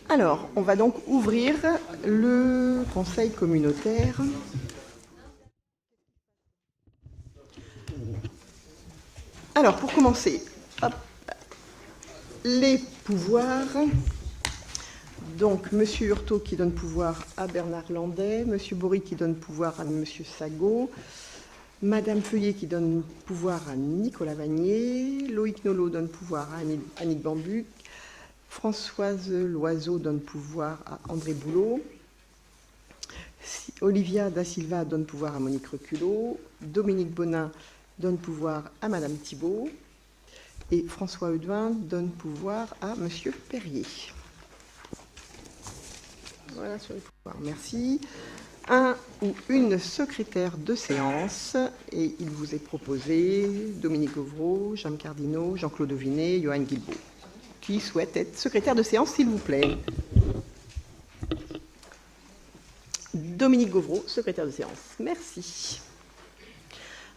Alors, on va donc ouvrir le conseil communautaire. Alors, pour commencer, hop, les pouvoirs. Donc, M. Hurtaud qui donne pouvoir à Bernard Landais, M. Bory qui donne pouvoir à M. Sagot, Mme Feuillet qui donne pouvoir à Nicolas Vanier, Loïc Nolot donne pouvoir à Annick Bambuc, Françoise Loiseau donne pouvoir à André Boulot, Olivia Da Silva donne pouvoir à Monique Reculot, Dominique Bonin donne pouvoir à Mme Thibault et François Eudouin donne pouvoir à M. Perrier. Voilà sur les pouvoirs. Merci. Un ou une secrétaire de séance, et il vous est proposé Dominique Gauvreau, Jeanne Cardinaux, Jean-Claude Vinet, Johan Guilbault. Qui souhaite être secrétaire de séance, s'il vous plaît? Dominique Gauvreau, secrétaire de séance. Merci.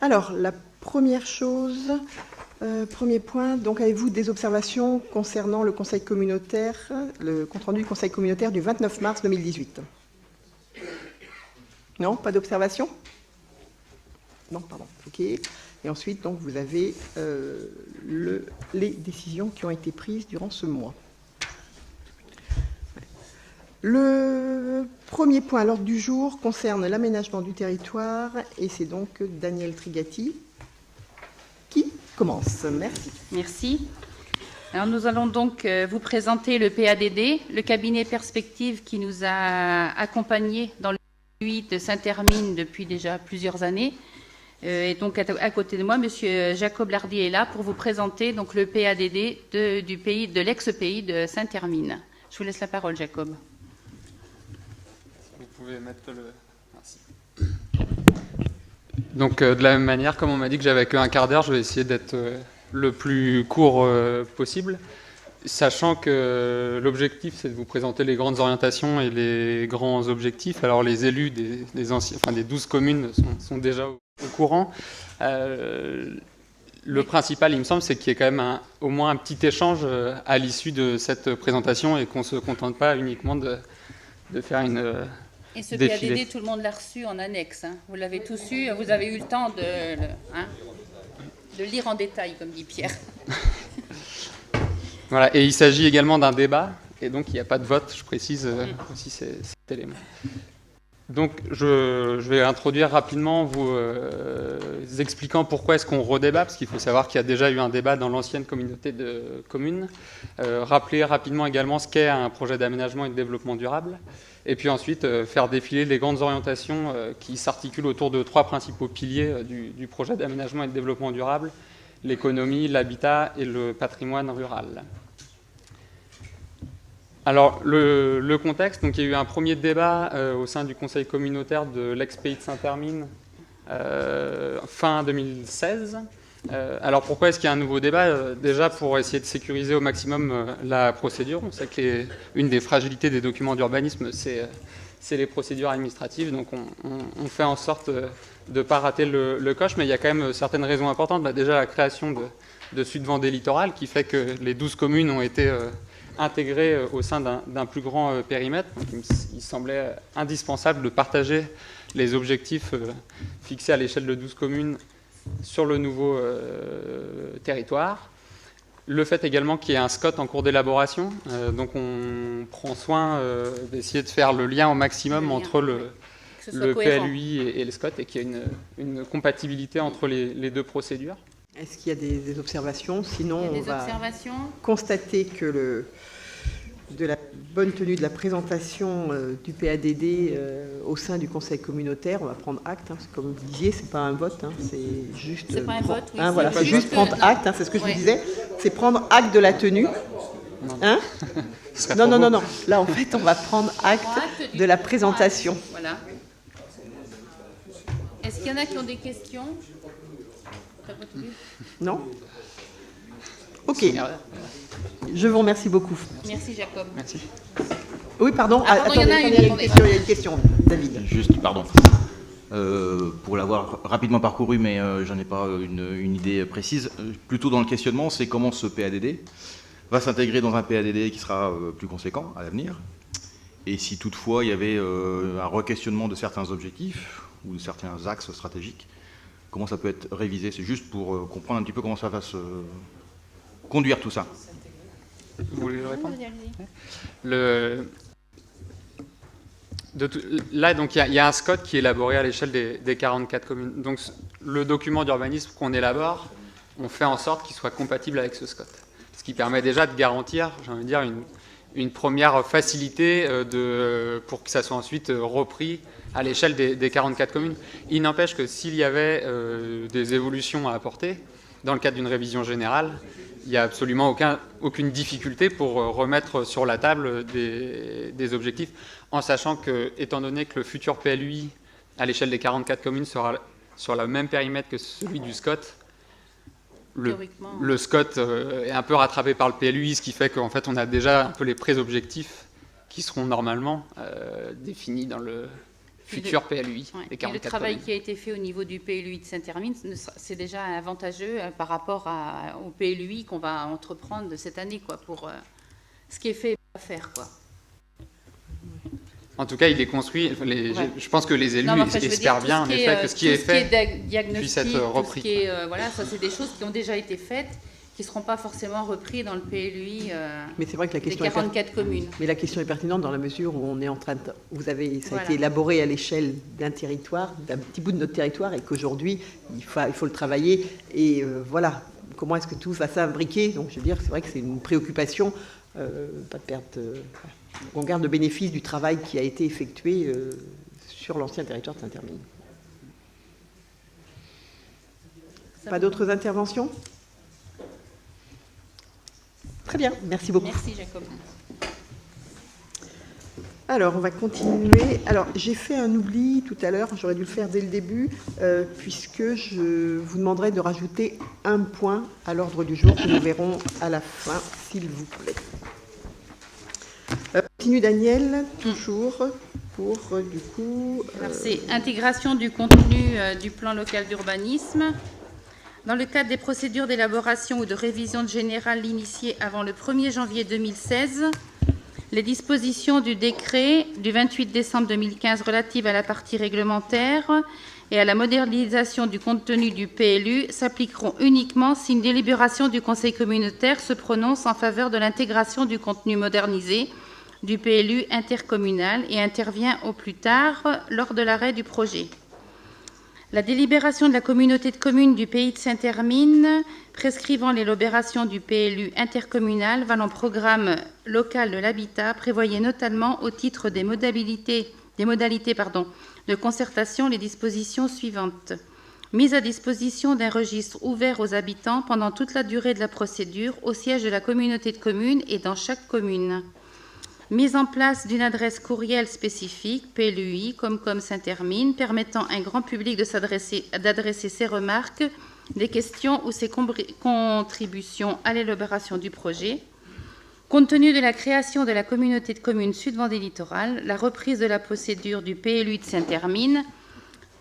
Alors, la première chose, premier point, donc avez-vous des observations concernant le conseil communautaire, le compte-rendu du conseil communautaire du 29 mars 2018? Non, pas d'observation? Non, pardon, ok. Et ensuite, donc, vous avez les décisions qui ont été prises durant ce mois. Le premier point à l'ordre du jour concerne l'aménagement du territoire, et c'est donc Daniel Trigati qui commence. Merci. Merci. Alors nous allons donc vous présenter le PADD, le cabinet Perspective qui nous a accompagnés dans le UI de Saint-Hermine depuis déjà plusieurs années. Et donc à côté de moi, Monsieur Jacob Lardy est là pour vous présenter donc le PADD de l'ex-pays de Saint-Hermine. Je vous laisse la parole, Jacob. Vous pouvez mettre le... Merci. Donc de la même manière, comme on m'a dit que j'avais qu'un quart d'heure, je vais essayer d'être le plus court possible, sachant que l'objectif c'est de vous présenter les grandes orientations et les grands objectifs. Alors les élus des 12 communes sont déjà au courant. Le principal, il me semble, c'est qu'il y ait quand même au moins un petit échange à l'issue de cette présentation et qu'on ne se contente pas uniquement de faire une... Et ce défilé. PADD, tout le monde l'a reçu en annexe. Hein. Vous l'avez tous eu, vous avez eu le temps de le lire en détail, comme dit Pierre. Voilà, et il s'agit également d'un débat, et donc il n'y a pas de vote, je précise aussi cet élément. Donc je vais introduire rapidement vous expliquant pourquoi est-ce qu'on redébat, parce qu'il faut savoir qu'il y a déjà eu un débat dans l'ancienne communauté de communes. Rappeler rapidement également ce qu'est un projet d'aménagement et de développement durable. Et puis ensuite faire défiler les grandes orientations qui s'articulent autour de trois principaux piliers du projet d'aménagement et de développement durable: l'économie, l'habitat et le patrimoine rural. Alors, le contexte, donc il y a eu un premier débat au sein du conseil communautaire de l'ex-pays de Saint-Hermine fin 2016. Alors, pourquoi est-ce qu'il y a un nouveau débat? Déjà, pour essayer de sécuriser au maximum la procédure. On sait que une des fragilités des documents d'urbanisme, c'est les procédures administratives. Donc, on fait en sorte de ne pas rater le coche, mais il y a quand même certaines raisons importantes. Déjà, la création de Sud Vendée Littoral, qui fait que les 12 communes ont été intégrées au sein d'un plus grand périmètre. Donc, il semblait indispensable de partager les objectifs fixés à l'échelle de 12 communes sur le nouveau territoire. Le fait également qu'il y ait un SCOT en cours d'élaboration. Donc on prend soin d'essayer de faire le lien au maximum entre le PLUI et le SCOT, et qu'il y ait une compatibilité entre les deux procédures. Est-ce qu'il y a des observations? Sinon, on va observations constater que de la bonne tenue de la présentation du PADD au sein du conseil communautaire, on va prendre acte. Comme vous disiez, c'est pas un vote, c'est juste. C'est pas un vote, oui. Voilà, c'est juste prendre acte. C'est ce que je vous disais. C'est prendre acte de la tenue. Hein? Non. Là, en fait, on va prendre acte de la présentation. Voilà. Est-ce qu'il y en a qui ont des questions? Non? Ok. Je vous remercie beaucoup. Merci, Jacob. Merci. Oui, pardon. Attendez, il y a une question, David. Juste, pardon. Pour l'avoir rapidement parcouru, mais j'en ai pas une idée précise. Plutôt dans le questionnement, c'est comment ce PADD va s'intégrer dans un PADD qui sera plus conséquent à l'avenir. Et si toutefois il y avait un re-questionnement de certains objectifs ou de certains axes stratégiques, comment ça peut être révisé? C'est juste pour comprendre un petit peu comment ça va se conduire tout ça. Vous voulez répondre? Là, donc, il y a un SCOT qui est élaboré à l'échelle des 44 communes. Donc, le document d'urbanisme qu'on élabore, on fait en sorte qu'il soit compatible avec ce SCOT. Ce qui permet déjà de garantir, j'ai envie de dire, une première facilité pour que ça soit ensuite repris à l'échelle des 44 communes. Il n'empêche que s'il y avait des évolutions à apporter, dans le cadre d'une révision générale, il n'y a absolument aucune difficulté pour remettre sur la table des objectifs, en sachant que, étant donné que le futur PLUI à l'échelle des 44 communes sera sur le même périmètre que celui du SCOT, le SCOT est un peu rattrapé par le PLUI, ce qui fait qu'en fait on a déjà un peu les pré-objectifs qui seront normalement définis dans le futur PLUI des 44 le travail communes. qui a été fait au niveau du PLUI de Saint-Hermine, c'est déjà avantageux par rapport au PLUI qu'on va entreprendre de cette année, quoi, pour ce qui est fait à faire, quoi. En tout cas, il est construit. Je pense que les élus espèrent bien, en effet, que ce qui est fait puisse être repris. Voilà, ça, c'est des choses qui ont déjà été faites, qui ne seront pas forcément repris dans le PLUI Mais c'est vrai que la question des 44 communes. Mais la question est pertinente dans la mesure où on est en train de... ça a été élaboré à l'échelle d'un territoire, d'un petit bout de notre territoire, et qu'aujourd'hui, il faut le travailler. Et voilà, comment est-ce que tout va s'imbriquer? Donc, je veux dire, c'est vrai que c'est une préoccupation, pas de perte... on garde le bénéfice du travail qui a été effectué sur l'ancien territoire de Saint-Hermine. Pas d'autres interventions? Très bien, merci beaucoup. Merci, Jacob. Alors, on va continuer. Alors, j'ai fait un oubli tout à l'heure, j'aurais dû le faire dès le début, puisque je vous demanderai de rajouter un point à l'ordre du jour que nous verrons à la fin, s'il vous plaît. Continue Daniel, toujours pour du coup... C'est intégration du contenu du plan local d'urbanisme. Dans le cadre des procédures d'élaboration ou de révision générale initiées avant le 1er janvier 2016, les dispositions du décret du 28 décembre 2015 relatives à la partie réglementaire et à la modernisation du contenu du PLU s'appliqueront uniquement si une délibération du Conseil communautaire se prononce en faveur de l'intégration du contenu modernisé du PLU intercommunal et intervient au plus tard lors de l'arrêt du projet. La délibération de la communauté de communes du Pays de Saint-Hermine prescrivant l'élaboration du PLU intercommunal valant programme local de l'habitat prévoyait notamment au titre des modalités de concertation les dispositions suivantes. Mise à disposition d'un registre ouvert aux habitants pendant toute la durée de la procédure au siège de la communauté de communes et dans chaque commune. Mise en place d'une adresse courriel spécifique, PLUI, comme Saint-Hermine, permettant à un grand public d'adresser ses remarques, des questions ou ses contributions à l'élaboration du projet. Compte tenu de la création de la communauté de communes Sud-Vendée Littoral, la reprise de la procédure du PLUI de Saint-Hermine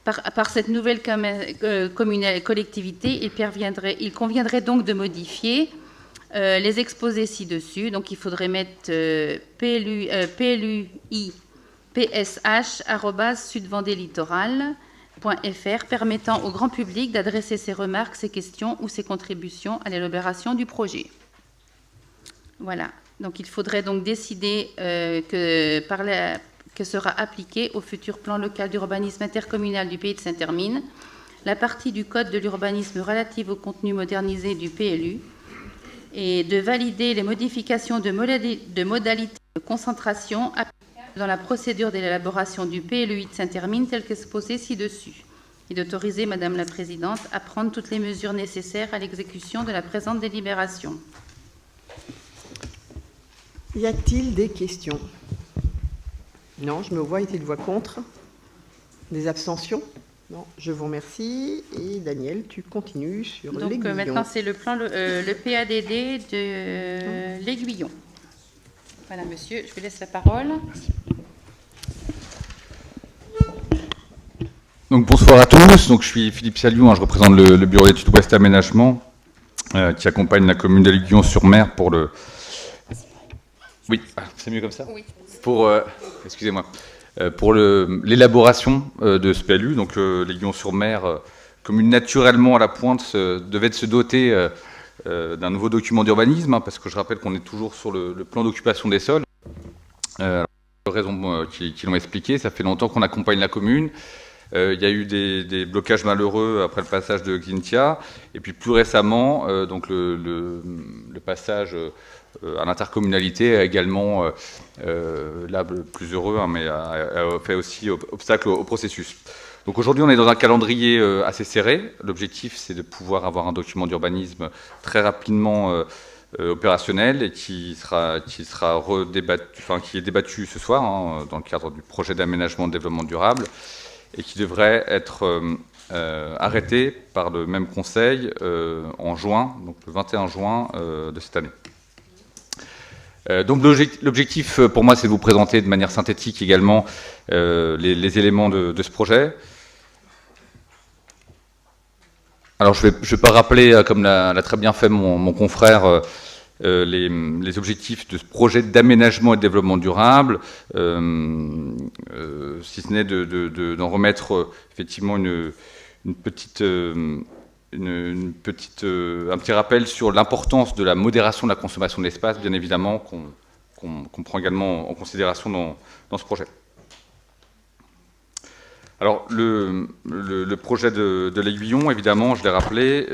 par cette nouvelle collectivité, il conviendrait donc de modifier les exposés ci-dessus. Donc, il faudrait mettre pluipsh@sudvendélittoral.fr permettant au grand public d'adresser ses remarques, ses questions ou ses contributions à l'élaboration du projet. Voilà. Donc, il faudrait donc décider que sera appliqué au futur plan local d'urbanisme intercommunal du Pays de Saint-Hermine la partie du Code de l'urbanisme relative au contenu modernisé du PLU et de valider les modifications de modalités de concentration applicables dans la procédure d'élaboration du PLUI de Saint-Hermine telle qu'exposée ci-dessus, et d'autoriser Madame la Présidente à prendre toutes les mesures nécessaires à l'exécution de la présente délibération. Y a-t-il des questions? Non, je me vois, y a-t-il des voix contre? Des abstentions? Non, je vous remercie. Et Daniel, tu continues sur l'Aiguillon. Donc maintenant, c'est le PADD de l'Aiguillon. Voilà, monsieur, je vous laisse la parole. Donc bonsoir à tous. Donc je suis Philippe Saliou, je représente le bureau d'études Ouest Aménagement qui accompagne la commune de l'Aiguillon-sur-Mer pour Oui, c'est mieux comme ça. Oui. Pour, excusez-moi, pour l'élaboration de ce PLU, donc l'Aiguillon-sur-Mer, commune naturellement à la pointe, devait se doter d'un nouveau document d'urbanisme, hein, parce que je rappelle qu'on est toujours sur le plan d'occupation des sols. Pour les raisons qui l'ont expliqué, ça fait longtemps qu'on accompagne la commune. Il y a eu des blocages malheureux après le passage de Xintia, et puis plus récemment, donc le passage à l'intercommunalité a également, là plus heureux, hein, mais a fait aussi obstacle au processus. Donc aujourd'hui, on est dans un calendrier assez serré. L'objectif, c'est de pouvoir avoir un document d'urbanisme très rapidement opérationnel et qui est débattu ce soir, hein, dans le cadre du projet d'aménagement de développement durable, et qui devrait être arrêté par le même conseil en juin, donc le 21 juin de cette année. Donc l'objectif pour moi, c'est de vous présenter de manière synthétique également les éléments de ce projet. Alors je vais pas rappeler, comme l'a très bien fait mon confrère, les objectifs de ce projet d'aménagement et de développement durable, si ce n'est d'en remettre effectivement un petit rappel sur l'importance de la modération de la consommation de l'espace, bien évidemment, qu'on prend également en considération dans ce projet. Alors, le projet de l'Aiguillon, évidemment, je l'ai rappelé,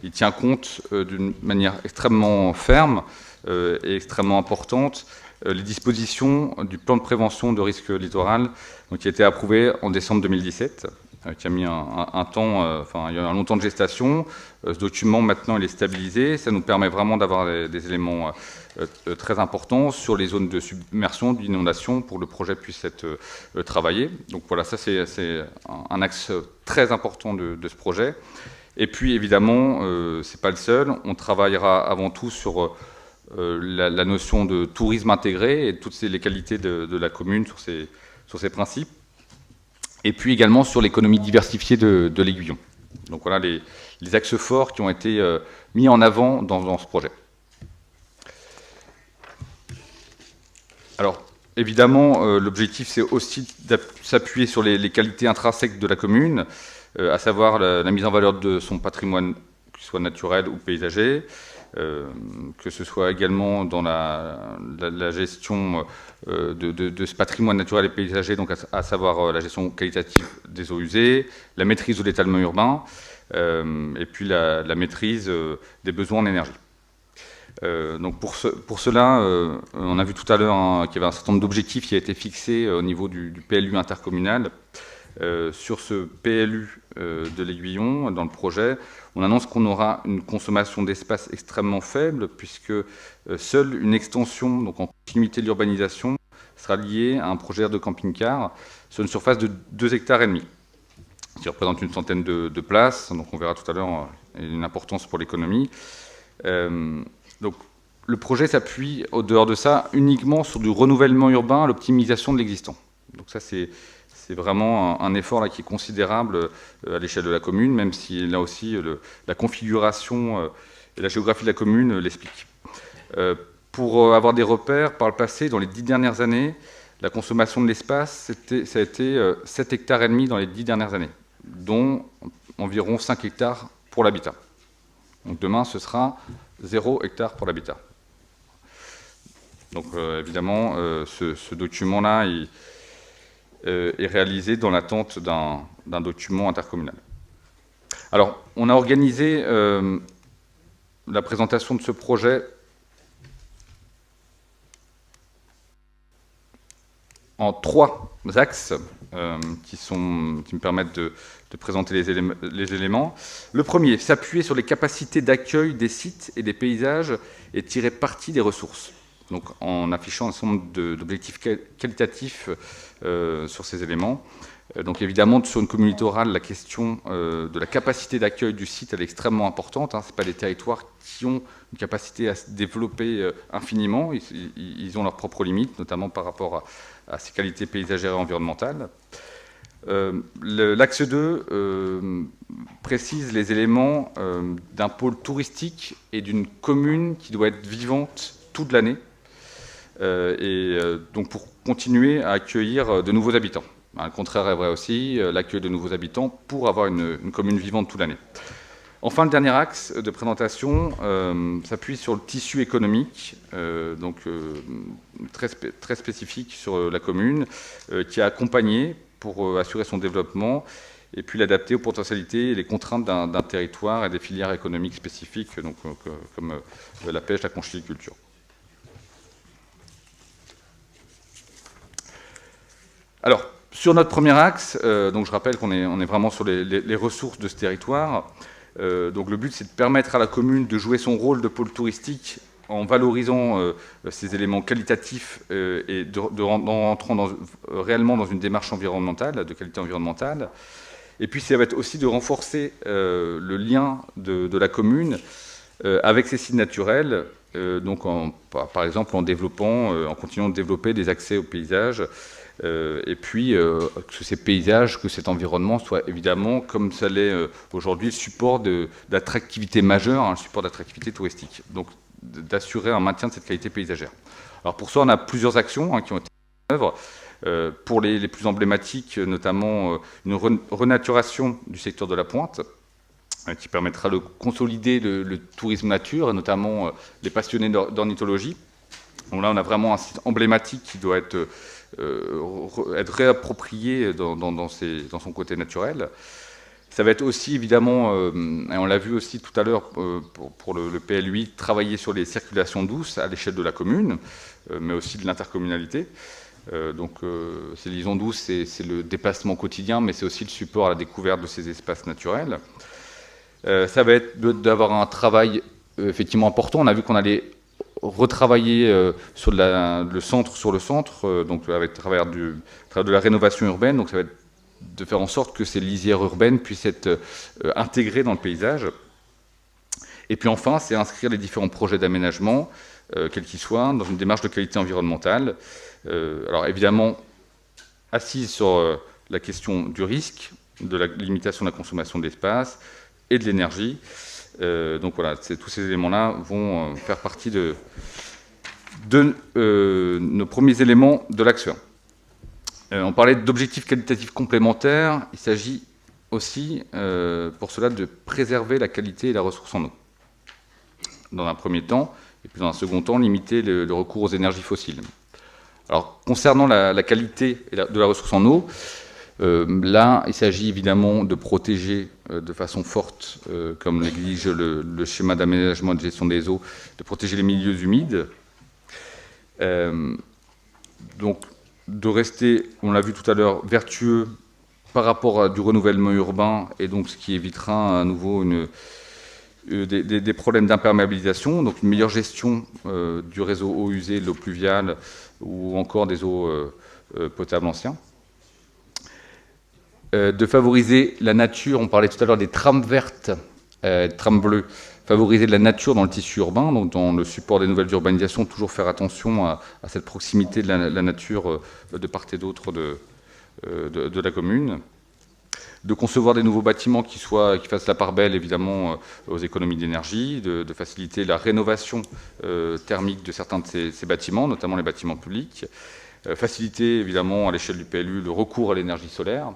il tient compte d'une manière extrêmement ferme et extrêmement importante les dispositions du plan de prévention de risque littoral, donc, qui a été approuvé en décembre 2017, qui a mis un temps, il y a un long temps de gestation. Ce document, maintenant, il est stabilisé. Ça nous permet vraiment d'avoir des éléments très importants sur les zones de submersion, d'inondation, pour que le projet puisse être travaillé. Donc voilà, ça c'est un axe très important de ce projet. Et puis évidemment, c'est pas le seul. On travaillera avant tout sur la notion de tourisme intégré et toutes les qualités de la commune sur ces principes. Et puis également sur l'économie diversifiée de l'Aiguillon. Donc voilà les axes forts qui ont été mis en avant dans ce projet. Alors, évidemment, l'objectif, c'est aussi de s'appuyer sur les qualités intrinsèques de la commune, à savoir la mise en valeur de son patrimoine, qu'il soit naturel ou paysager, que ce soit également dans la gestion de ce patrimoine naturel et paysager, donc à savoir la gestion qualitative des eaux usées, la maîtrise de l'étalement urbain, et puis la maîtrise des besoins en énergie. Donc pour cela, on a vu tout à l'heure qu'il y avait un certain nombre d'objectifs qui a été fixés au niveau du PLU intercommunal. Sur ce PLU de l'Aiguillon, dans le projet, on annonce qu'on aura une consommation d'espace extrêmement faible, puisque seule une extension, donc en continuité de l'urbanisation, sera liée à un projet de camping-car sur une surface de 2,5 hectares, qui représente une centaine de places. Donc on verra tout à l'heure une importance pour l'économie. Donc le projet s'appuie, au dehors de ça, uniquement sur du renouvellement urbain, l'optimisation de l'existant. Donc ça, c'est vraiment un effort là, qui est considérable à l'échelle de la commune, même si là aussi la configuration et la géographie de la commune l'expliquent. Pour avoir des repères, par le passé, dans les 10 dernières années, la consommation de l'espace, ça a été 7,5 hectares dans les 10 dernières années, dont environ 5 hectares pour l'habitat. Donc demain, ce sera 0 hectare pour l'habitat. Donc évidemment, ce document-là est réalisé dans l'attente d'un document intercommunal. Alors, on a organisé la présentation de ce projet en 3 axes qui me permettent de présenter les éléments. Le premier, s'appuyer sur les capacités d'accueil des sites et des paysages et tirer parti des ressources. Donc, en affichant un certain nombre d'objectifs qualitatifs sur ces éléments. Donc, évidemment, sur une commune littorale, la question de la capacité d'accueil du site, elle est extrêmement importante. Ce pas des territoires qui ont une capacité à se développer infiniment. Ils ont leurs propres limites, notamment par rapport à ces qualités paysagères et environnementales. L'axe 2 précise les éléments d'un pôle touristique et d'une commune qui doit être vivante toute l'année, donc pour continuer à accueillir de nouveaux habitants. Le contraire est vrai aussi, l'accueil de nouveaux habitants pour avoir une commune vivante toute l'année. Enfin, le dernier axe de présentation s'appuie sur le tissu économique, très spécifique sur la commune, qui a accompagné pour assurer son développement et puis l'adapter aux potentialités et les contraintes d'un territoire et des filières économiques spécifiques, donc, comme la pêche, la conchyliculture. Alors, sur notre premier axe, donc je rappelle qu'on est vraiment sur les ressources de ce territoire. Donc le but, c'est de permettre à la commune de jouer son rôle de pôle touristique en valorisant ces éléments qualitatifs et en entrant réellement dans une démarche environnementale, de qualité environnementale. Et puis, ça va être aussi de renforcer le lien de la commune avec ses sites naturels, donc par exemple en continuant de développer des accès aux paysages, et puis que ces paysages, que cet environnement soit évidemment, comme ça l'est aujourd'hui, le support d'attractivité majeure, le support d'attractivité touristique. Donc d'assurer un maintien de cette qualité paysagère. Alors pour ça, on a plusieurs actions qui ont été mises en œuvre. Pour les plus emblématiques, notamment une renaturation du secteur de la Pointe, qui permettra de consolider le tourisme nature, et notamment les passionnés d'ornithologie. Donc là, on a vraiment un site emblématique qui doit être réapproprié dans son côté naturel. Ça va être aussi, évidemment, et on l'a vu aussi tout à l'heure pour le PL8, travailler sur les circulations douces à l'échelle de la commune, mais aussi de l'intercommunalité. Donc, ces liaisons douces, c'est le déplacement quotidien, mais c'est aussi le support à la découverte de ces espaces naturels. Ça va être d'avoir un travail effectivement important. On a vu qu'on allait retravailler sur le centre, donc avec travers de la rénovation urbaine. Donc ça va être de faire en sorte que ces lisières urbaines puissent être intégrées dans le paysage. Et puis enfin, c'est inscrire les différents projets d'aménagement, quels qu'ils soient, dans une démarche de qualité environnementale. Alors évidemment, assise sur la question du risque, de la limitation de la consommation de l'espace et de l'énergie. Donc voilà, tous ces éléments-là vont faire partie de nos premiers éléments de l'action. On parlait d'objectifs qualitatifs complémentaires. Il s'agit aussi, pour cela, de préserver la qualité et la ressource en eau. Dans un premier temps, et puis dans un second temps, limiter le recours aux énergies fossiles. Alors, concernant la qualité de la ressource en eau, là, il s'agit évidemment de protéger de façon forte, comme l'exige le schéma d'aménagement et de gestion des eaux, de protéger les milieux humides. Donc, de rester, on l'a vu tout à l'heure, vertueux par rapport à du renouvellement urbain, et donc ce qui évitera à nouveau des problèmes d'imperméabilisation, donc une meilleure gestion du réseau eau usée, de l'eau pluviale, ou encore des eaux potables anciens. De favoriser la nature, on parlait tout à l'heure des trames vertes, trames bleues, favoriser la nature dans le tissu urbain, donc dans le support des nouvelles urbanisations, toujours faire attention à cette proximité de la nature de part et d'autre de la commune. De concevoir des nouveaux bâtiments qui fassent la part belle, évidemment, aux économies d'énergie, de faciliter la rénovation thermique de certains de ces bâtiments, notamment les bâtiments publics, faciliter, évidemment, à l'échelle du PLU, le recours à l'énergie solaire.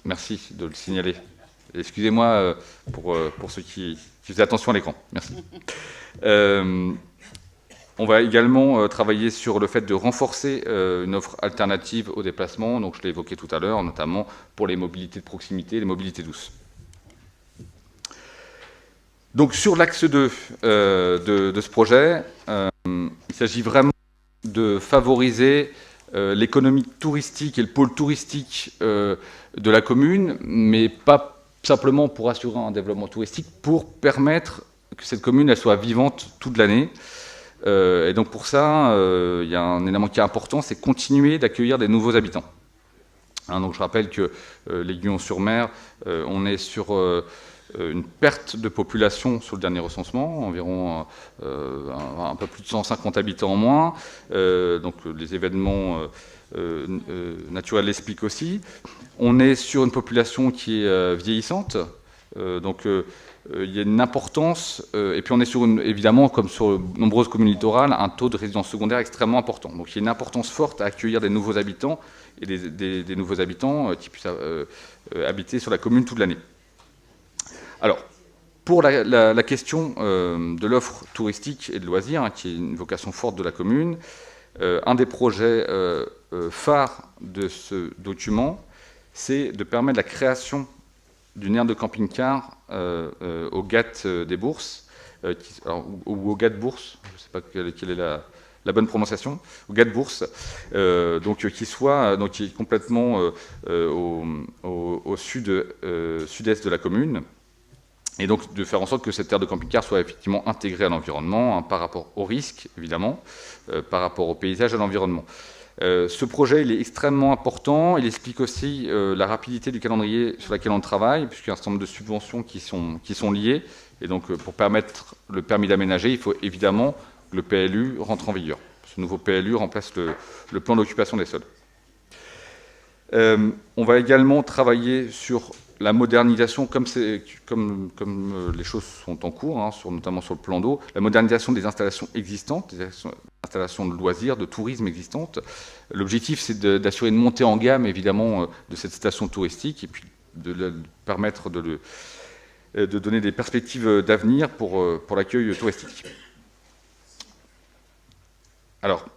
Merci de le signaler. Excusez-moi pour ceux qui faisaient attention à l'écran. Merci. On va également travailler sur le fait de renforcer une offre alternative aux déplacements. Donc, je l'ai évoqué tout à l'heure, notamment pour les mobilités de proximité, les mobilités douces. Donc, sur l'axe 2 de ce projet, il s'agit vraiment de favoriser l'économie touristique et le pôle touristique de la commune, mais pas simplement pour assurer un développement touristique, pour permettre que cette commune elle soit vivante toute l'année. Et donc pour ça, il y a un élément qui est important, c'est continuer d'accueillir des nouveaux habitants. Donc je rappelle que l'Aiguillon-sur-Mer, on est sur une perte de population sur le dernier recensement, environ un peu plus de 150 habitants en moins. Donc les événements naturels l'expliquent aussi. On est sur une population qui est vieillissante. Donc il y a une importance, et puis on est sur évidemment, comme sur de nombreuses communes littorales, un taux de résidence secondaire extrêmement important. Donc il y a une importance forte à accueillir des nouveaux habitants, et des nouveaux habitants qui puissent habiter sur la commune toute l'année. Alors, pour la question de l'offre touristique et de loisirs, qui est une vocation forte de la commune, un des projets phares de ce document, c'est de permettre la création d'une aire de camping-car au GAT des Bourses, ou au GAT Bourse, je ne sais pas quelle est la bonne prononciation, au GAT Bourse, qui est complètement au sud-est de la commune, et donc de faire en sorte que cette aire de camping-car soit effectivement intégrée à l'environnement, par rapport aux risques, évidemment, par rapport au paysage, à l'environnement. Ce projet, il est extrêmement important. Il explique aussi la rapidité du calendrier sur lequel on travaille, puisqu'il y a un certain nombre de subventions qui sont liées. Et donc, pour permettre le permis d'aménager, il faut évidemment que le PLU rentre en vigueur. Ce nouveau PLU remplace le plan d'occupation des sols. On va également travailler sur la modernisation, comme les choses sont en cours, notamment sur le plan d'eau, la modernisation des installations existantes, des installations de loisirs, de tourisme existantes. L'objectif, c'est d'assurer une montée en gamme, évidemment, de cette station touristique, et puis de permettre de donner des perspectives d'avenir pour l'accueil touristique. Alors,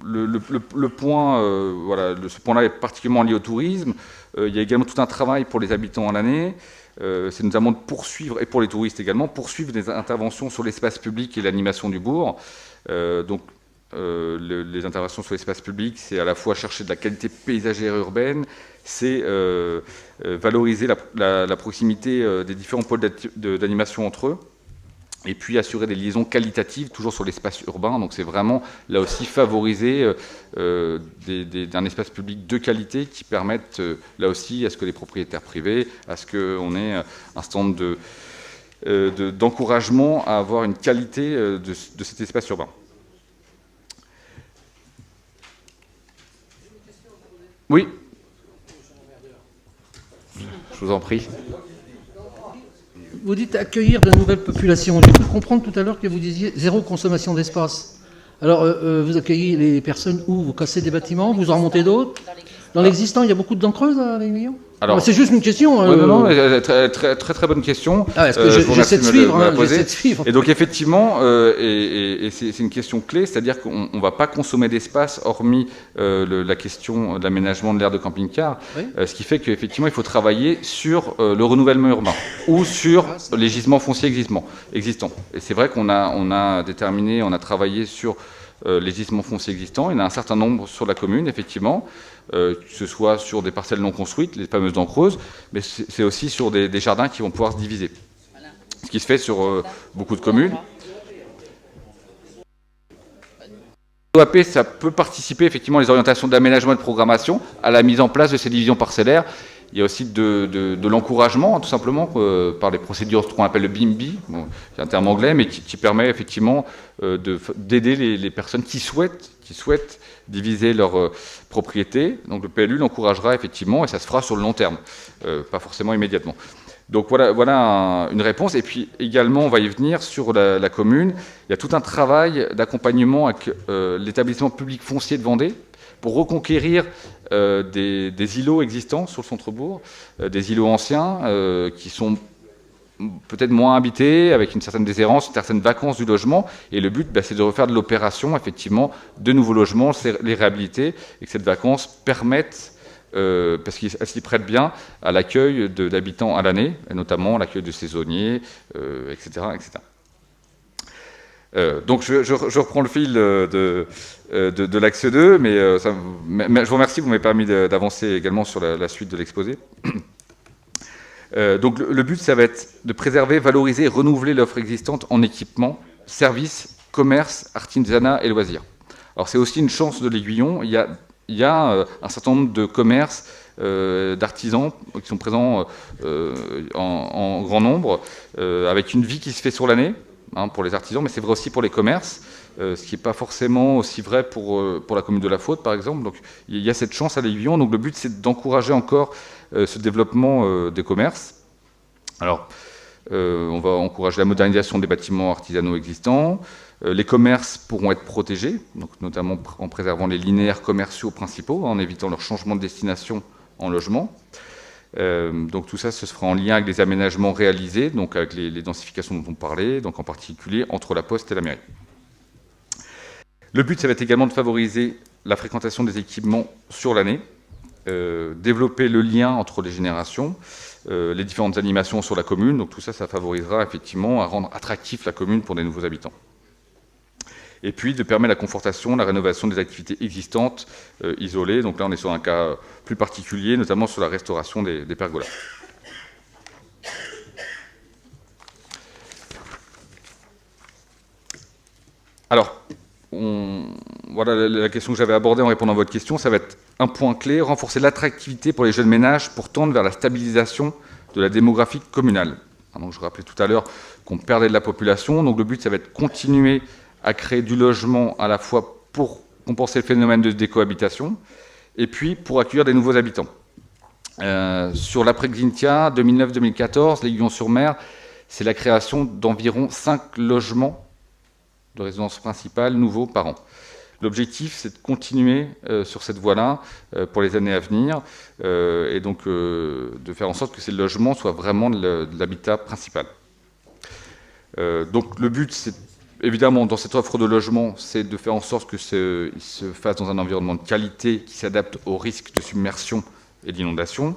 le point, ce point-là est particulièrement lié au tourisme. Il y a également tout un travail pour les habitants à l'année. C'est notamment de poursuivre, et pour les touristes également, poursuivre des interventions sur l'espace public et l'animation du bourg. Les interventions sur l'espace public, c'est à la fois chercher de la qualité paysagère urbaine, c'est valoriser la proximité des différents pôles d'animation entre eux, et puis assurer des liaisons qualitatives, toujours sur l'espace urbain. Donc c'est vraiment, là aussi, favoriser un espace public de qualité qui permettent, là aussi, à ce que les propriétaires privés, à ce qu'on ait un certain nombre d'encouragement à avoir une qualité de cet espace urbain. Oui. Je vous en prie. Vous dites accueillir de nouvelles populations. J'ai pu comprendre tout à l'heure que vous disiez zéro consommation d'espace. Alors, vous accueillez les personnes où? Vous cassez des bâtiments, vous en remontez d'autres? Dans l'existant, il y a beaucoup de dents creuses à l'Aiguillon? Alors, c'est juste une question. Non, très bonne question. Est-ce que j'essaie de suivre, Et donc effectivement, c'est une question clé, c'est-à-dire qu'on ne va pas consommer d'espace hormis la question de l'aménagement de l'aire de camping-car, oui. Ce qui fait qu'effectivement, il faut travailler sur le renouvellement urbain ou sur les gisements fonciers existants. Et c'est vrai qu'on a déterminé, on a travaillé sur les gisements fonciers existants. Il y en a un certain nombre sur la commune, effectivement, que ce soit sur des parcelles non construites, les fameuses dents creuses, mais c'est aussi sur des jardins qui vont pouvoir se diviser. Ce qui se fait sur beaucoup de communes. L'OAP, ça peut participer effectivement les orientations d'aménagement et de programmation à la mise en place de ces divisions parcellaires. Il y a aussi de l'encouragement, tout simplement, par les procédures qu'on appelle le BIMBI, c'est un terme anglais, mais qui permet effectivement d'aider les personnes qui souhaitent diviser leur propriété. Donc le PLU l'encouragera effectivement, et ça se fera sur le long terme, pas forcément immédiatement. Donc voilà une réponse. Et puis également, on va y venir sur la commune. Il y a tout un travail d'accompagnement avec l'établissement public foncier de Vendée pour reconquérir des îlots existants sur le centre-bourg, des îlots anciens qui sont peut-être moins habités, avec une certaine déshérence, une certaine vacance du logement. Et le but, c'est de refaire de l'opération, effectivement, de nouveaux logements, les réhabiliter, et que cette vacance permette, parce qu'elle s'y prête bien, à l'accueil d'habitants à l'année, et notamment l'accueil de saisonniers, etc. etc. Donc je reprends le fil de l'axe 2, mais je vous remercie, vous m'avez permis d'avancer également sur la suite de l'exposé. Donc le but, ça va être de préserver, valoriser et renouveler l'offre existante en équipement, services, commerce, artisanat et loisirs. Alors c'est aussi une chance de l'Aiguillon. Il y a un certain nombre de commerces, d'artisans qui sont présents en grand nombre, avec une vie qui se fait sur l'année, pour les artisans, mais c'est vrai aussi pour les commerces, ce qui n'est pas forcément aussi vrai pour la commune de La Faute, par exemple. Donc il y a cette chance à l'Aiguillon. Donc le but, c'est d'encourager encore ce développement des commerces. Alors, On va encourager la modernisation des bâtiments artisanaux existants. Les commerces pourront être protégés, donc notamment en préservant les linéaires commerciaux principaux, en évitant leur changement de destination en logement. Donc tout ça, ce sera en lien avec les aménagements réalisés, donc avec les densifications dont on parlait, donc en particulier entre la Poste et la mairie. Le but, ça va être également de favoriser la fréquentation des équipements sur l'année, développer le lien entre les générations, les différentes animations sur la commune. Donc tout ça, ça favorisera effectivement à rendre attractif la commune pour des nouveaux habitants. Et puis de permettre la confortation, la rénovation des activités existantes isolées. Donc là, on est sur un cas plus particulier, notamment sur la restauration des pergolas. Alors, voilà la question que j'avais abordée en répondant à votre question. Ça va être un point clé, renforcer l'attractivité pour les jeunes ménages pour tendre vers la stabilisation de la démographie communale. Donc, je rappelais tout à l'heure qu'on perdait de la population. Donc le but, ça va être de continuer à créer du logement à la fois pour compenser le phénomène de décohabitation et puis pour accueillir des nouveaux habitants. Sur l'après-Xynthia 2009-2014, l'Aiguillon-sur-Mer, c'est la création d'environ 5 logements de résidence principale nouveaux par an. L'objectif, c'est de continuer sur cette voie-là pour les années à venir et donc de faire en sorte que ces logements soient vraiment de l'habitat principal. Donc le but, c'est évidemment, dans cette offre de logement, c'est de faire en sorte que il se fasse dans un environnement de qualité qui s'adapte aux risques de submersion et d'inondation.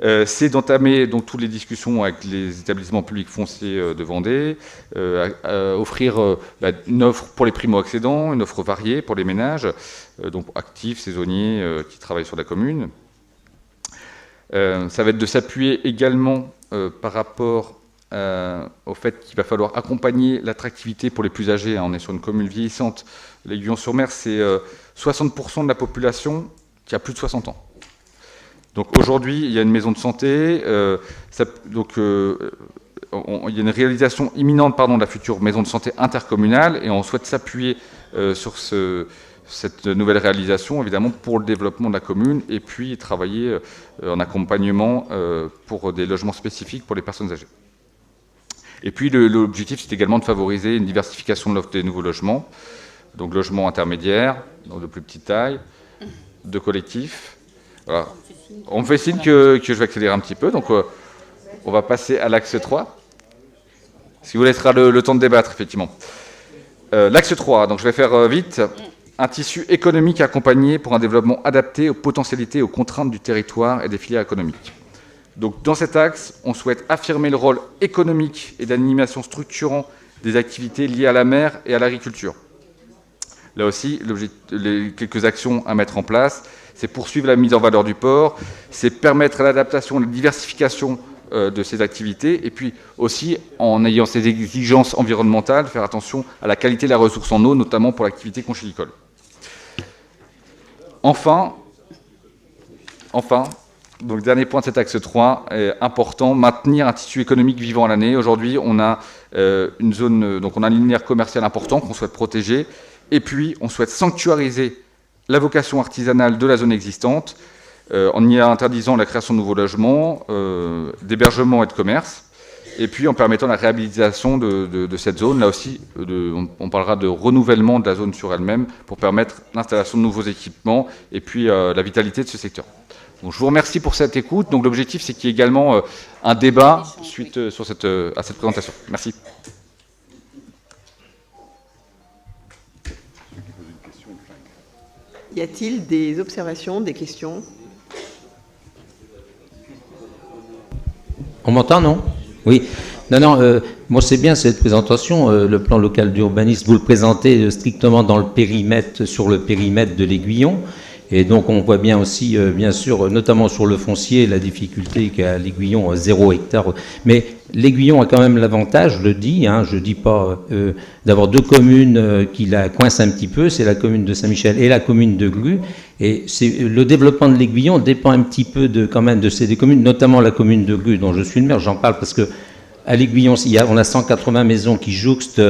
C'est d'entamer donc toutes les discussions avec les établissements publics fonciers de Vendée, offrir une offre pour les primo-accédants, une offre variée pour les ménages, donc actifs, saisonniers, qui travaillent sur la commune. Ça va être de s'appuyer également par rapport au fait qu'il va falloir accompagner l'attractivité pour les plus âgés. On est sur une commune vieillissante. L'Aiguillon-sur-Mer, c'est 60% de la population qui a plus de 60 ans. Donc aujourd'hui, il y a une maison de santé. Il y a une réalisation imminente de la future maison de santé intercommunale et on souhaite s'appuyer sur cette nouvelle réalisation, évidemment, pour le développement de la commune et puis travailler en accompagnement pour des logements spécifiques pour les personnes âgées. Et puis l'objectif, c'est également de favoriser une diversification de l'offre des nouveaux logements, donc logements intermédiaires, donc de plus petite taille, de collectifs. Voilà. On me fait signe que je vais accélérer un petit peu, donc on va passer à l'axe 3, ce qui vous laissera le temps de débattre, effectivement. L'axe 3, donc je vais faire vite. Un tissu économique accompagné pour un développement adapté aux potentialités et aux contraintes du territoire et des filières économiques. Donc, dans cet axe, on souhaite affirmer le rôle économique et d'animation structurant des activités liées à la mer et à l'agriculture. Là aussi, quelques actions à mettre en place, c'est poursuivre la mise en valeur du port, c'est permettre l'adaptation et la diversification de ces activités, et puis aussi, en ayant ces exigences environnementales, faire attention à la qualité de la ressource en eau, notamment pour l'activité conchylicole. Enfin, donc dernier point de cet axe 3, important, maintenir un tissu économique vivant à l'année. Aujourd'hui, on a une zone, donc on a un linéaire commercial important qu'on souhaite protéger, et puis on souhaite sanctuariser la vocation artisanale de la zone existante, en y interdisant la création de nouveaux logements, d'hébergement et de commerce, et puis en permettant la réhabilitation de cette zone. Là aussi, on parlera de renouvellement de la zone sur elle-même pour permettre l'installation de nouveaux équipements et puis la vitalité de ce secteur. Donc, je vous remercie pour cette écoute. Donc, l'objectif, c'est qu'il y ait également un débat suite à cette présentation. Merci. Y a-t-il des observations, des questions? On m'entend, non? Oui. Non, moi c'est bien cette présentation. Le plan local d'urbanisme, vous le présentez strictement dans le périmètre, sur le périmètre de l'Aiguillon. Et donc on voit bien aussi, bien sûr, notamment sur le foncier, la difficulté qu'a l'Aiguillon, 0 hectare. Mais l'Aiguillon a quand même l'avantage, je le dis, je dis pas, d'avoir deux communes qui la coincent un petit peu, c'est la commune de Saint-Michel et la commune de Glu. Et le développement de l'Aiguillon dépend un petit peu quand même de ces deux communes, notamment la commune de Glu, dont je suis le maire. J'en parle parce que à l'Aiguillon, on a 180 maisons qui jouxtent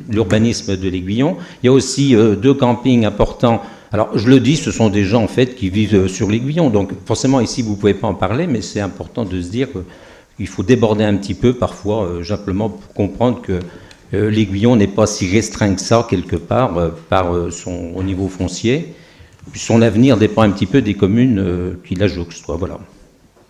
l'urbanisme de l'Aiguillon. Il y a aussi 2 campings importants. Alors, je le dis, ce sont des gens, en fait, qui vivent sur l'Aiguillon. Donc, forcément, ici, vous ne pouvez pas en parler, mais c'est important de se dire il faut déborder un petit peu parfois, simplement pour comprendre que l'Aiguillon n'est pas si restreint que ça, quelque part, au niveau foncier. Puis son avenir dépend un petit peu des communes qui la jouxtent, voilà.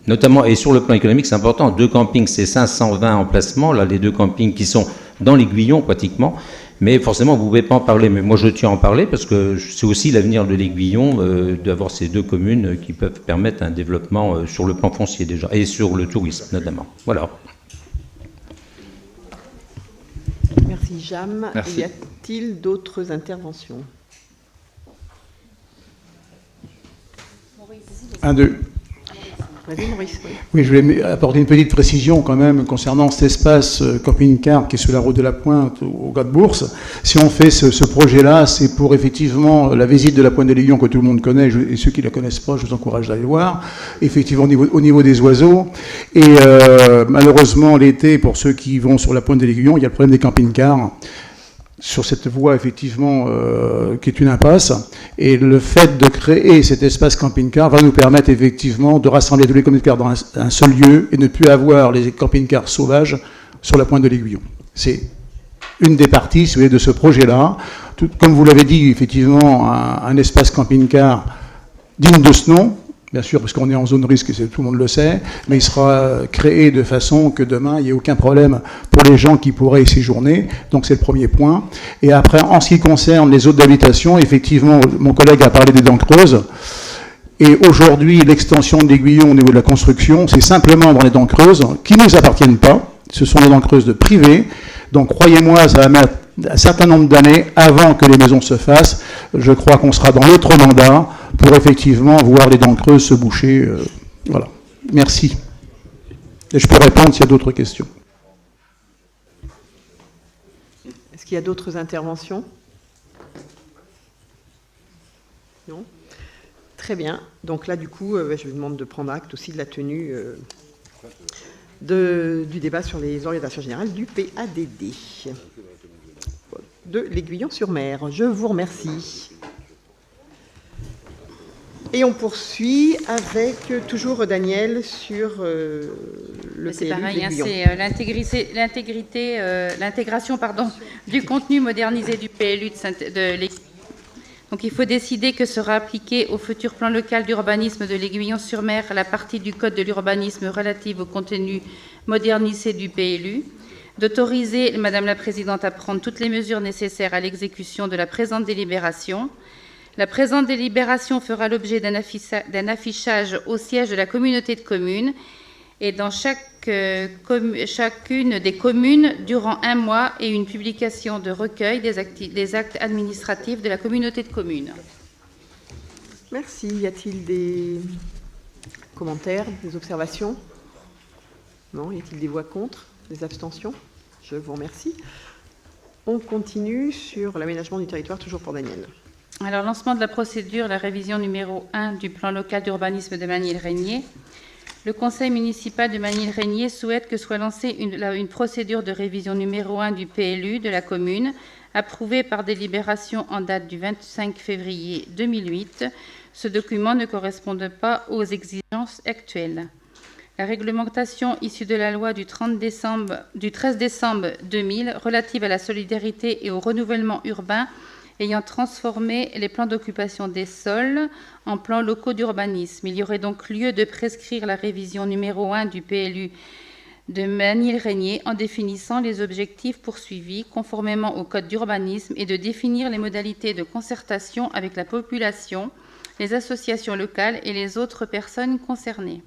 Notamment, et sur le plan économique, c'est important, 2 campings, c'est 520 emplacements, là, les 2 campings qui sont dans l'Aiguillon, pratiquement. Mais forcément, vous ne pouvez pas en parler. Mais moi, je tiens à en parler parce que c'est aussi l'avenir de l'Aiguillon d'avoir ces 2 communes qui peuvent permettre un développement sur le plan foncier déjà, et sur le tourisme notamment. Voilà. Merci, Jam. Merci. Y a-t-il d'autres interventions? 1, 2. Vas-y, Maurice. Oui. Oui, je voulais apporter une petite précision quand même concernant cet espace camping-car qui est sur la route de la Pointe au Gras de Bourse. Si on fait ce projet-là, c'est pour effectivement la visite de la Pointe de l'Aiguillon que tout le monde connaît, et ceux qui ne la connaissent pas, je vous encourage d'aller voir, effectivement au niveau des oiseaux. Et malheureusement, l'été, pour ceux qui vont sur la Pointe de l'Aiguillon, il y a le problème des camping-cars sur cette voie, effectivement, qui est une impasse. Et le fait de créer cet espace camping-car va nous permettre, effectivement, de rassembler tous les camping-cars dans un seul lieu et ne plus avoir les camping-cars sauvages sur la Pointe de l'Aiguillon. C'est une des parties, si vous voulez, de ce projet-là. Comme vous l'avez dit, effectivement, un espace camping-car digne de ce nom, bien sûr, parce qu'on est en zone risque, et tout le monde le sait, mais il sera créé de façon que demain, il n'y ait aucun problème pour les gens qui pourraient y séjourner. Donc c'est le premier point. Et après, en ce qui concerne les zones d'habitation, effectivement, mon collègue a parlé des dents creuses. Et aujourd'hui, l'extension de l'Aiguillon au niveau de la construction, c'est simplement dans les dents creuses qui ne nous appartiennent pas. Ce sont des dents creuses de privés. Donc croyez-moi, ça va mettre un certain nombre d'années avant que les maisons se fassent. Je crois qu'on sera dans l'autre mandat pour effectivement voir les dents creuses se boucher. Voilà. Merci. Et je peux répondre s'il y a d'autres questions. Est-ce qu'il y a d'autres interventions? Non? Très bien. Donc là, du coup, je vous demande de prendre acte aussi de la tenue du débat sur les orientations générales du PADD de l'Aiguillon-sur-Mer. Je vous remercie. Et on poursuit avec toujours Daniel sur le C'est PLU pareil, de l'Aiguillon. c'est l'intégration du contenu modernisé du PLU de l'Aiguillon. Donc il faut décider que sera appliquée au futur plan local d'urbanisme de l'Aiguillon-sur-Mer la partie du code de l'urbanisme relative au contenu modernisé du PLU, d'autoriser Madame la Présidente à prendre toutes les mesures nécessaires à l'exécution de la présente délibération. La présente délibération fera l'objet d'un affichage au siège de la communauté de communes et dans chacune des communes durant 1 mois et une publication de recueil des actes administratifs de la communauté de communes. Merci. Y a-t-il des commentaires, des observations? Non. Y a-t-il des voix contre, des abstentions? Je vous remercie. On continue sur l'aménagement du territoire, toujours pour Daniel. Alors, lancement de la procédure, la révision numéro 1 du plan local d'urbanisme de Manille-Régnier. Le conseil municipal de Manille-Régnier souhaite que soit lancée une procédure de révision numéro 1 du PLU de la commune, approuvée par délibération en date du 25 février 2008. Ce document ne correspond pas aux exigences actuelles. La réglementation issue de la loi du 13 décembre 2000 relative à la solidarité et au renouvellement urbain ayant transformé les plans d'occupation des sols en plans locaux d'urbanisme. Il y aurait donc lieu de prescrire la révision numéro 1 du PLU de Manille-Régnier en définissant les objectifs poursuivis conformément au code d'urbanisme et de définir les modalités de concertation avec la population, les associations locales et les autres personnes concernées.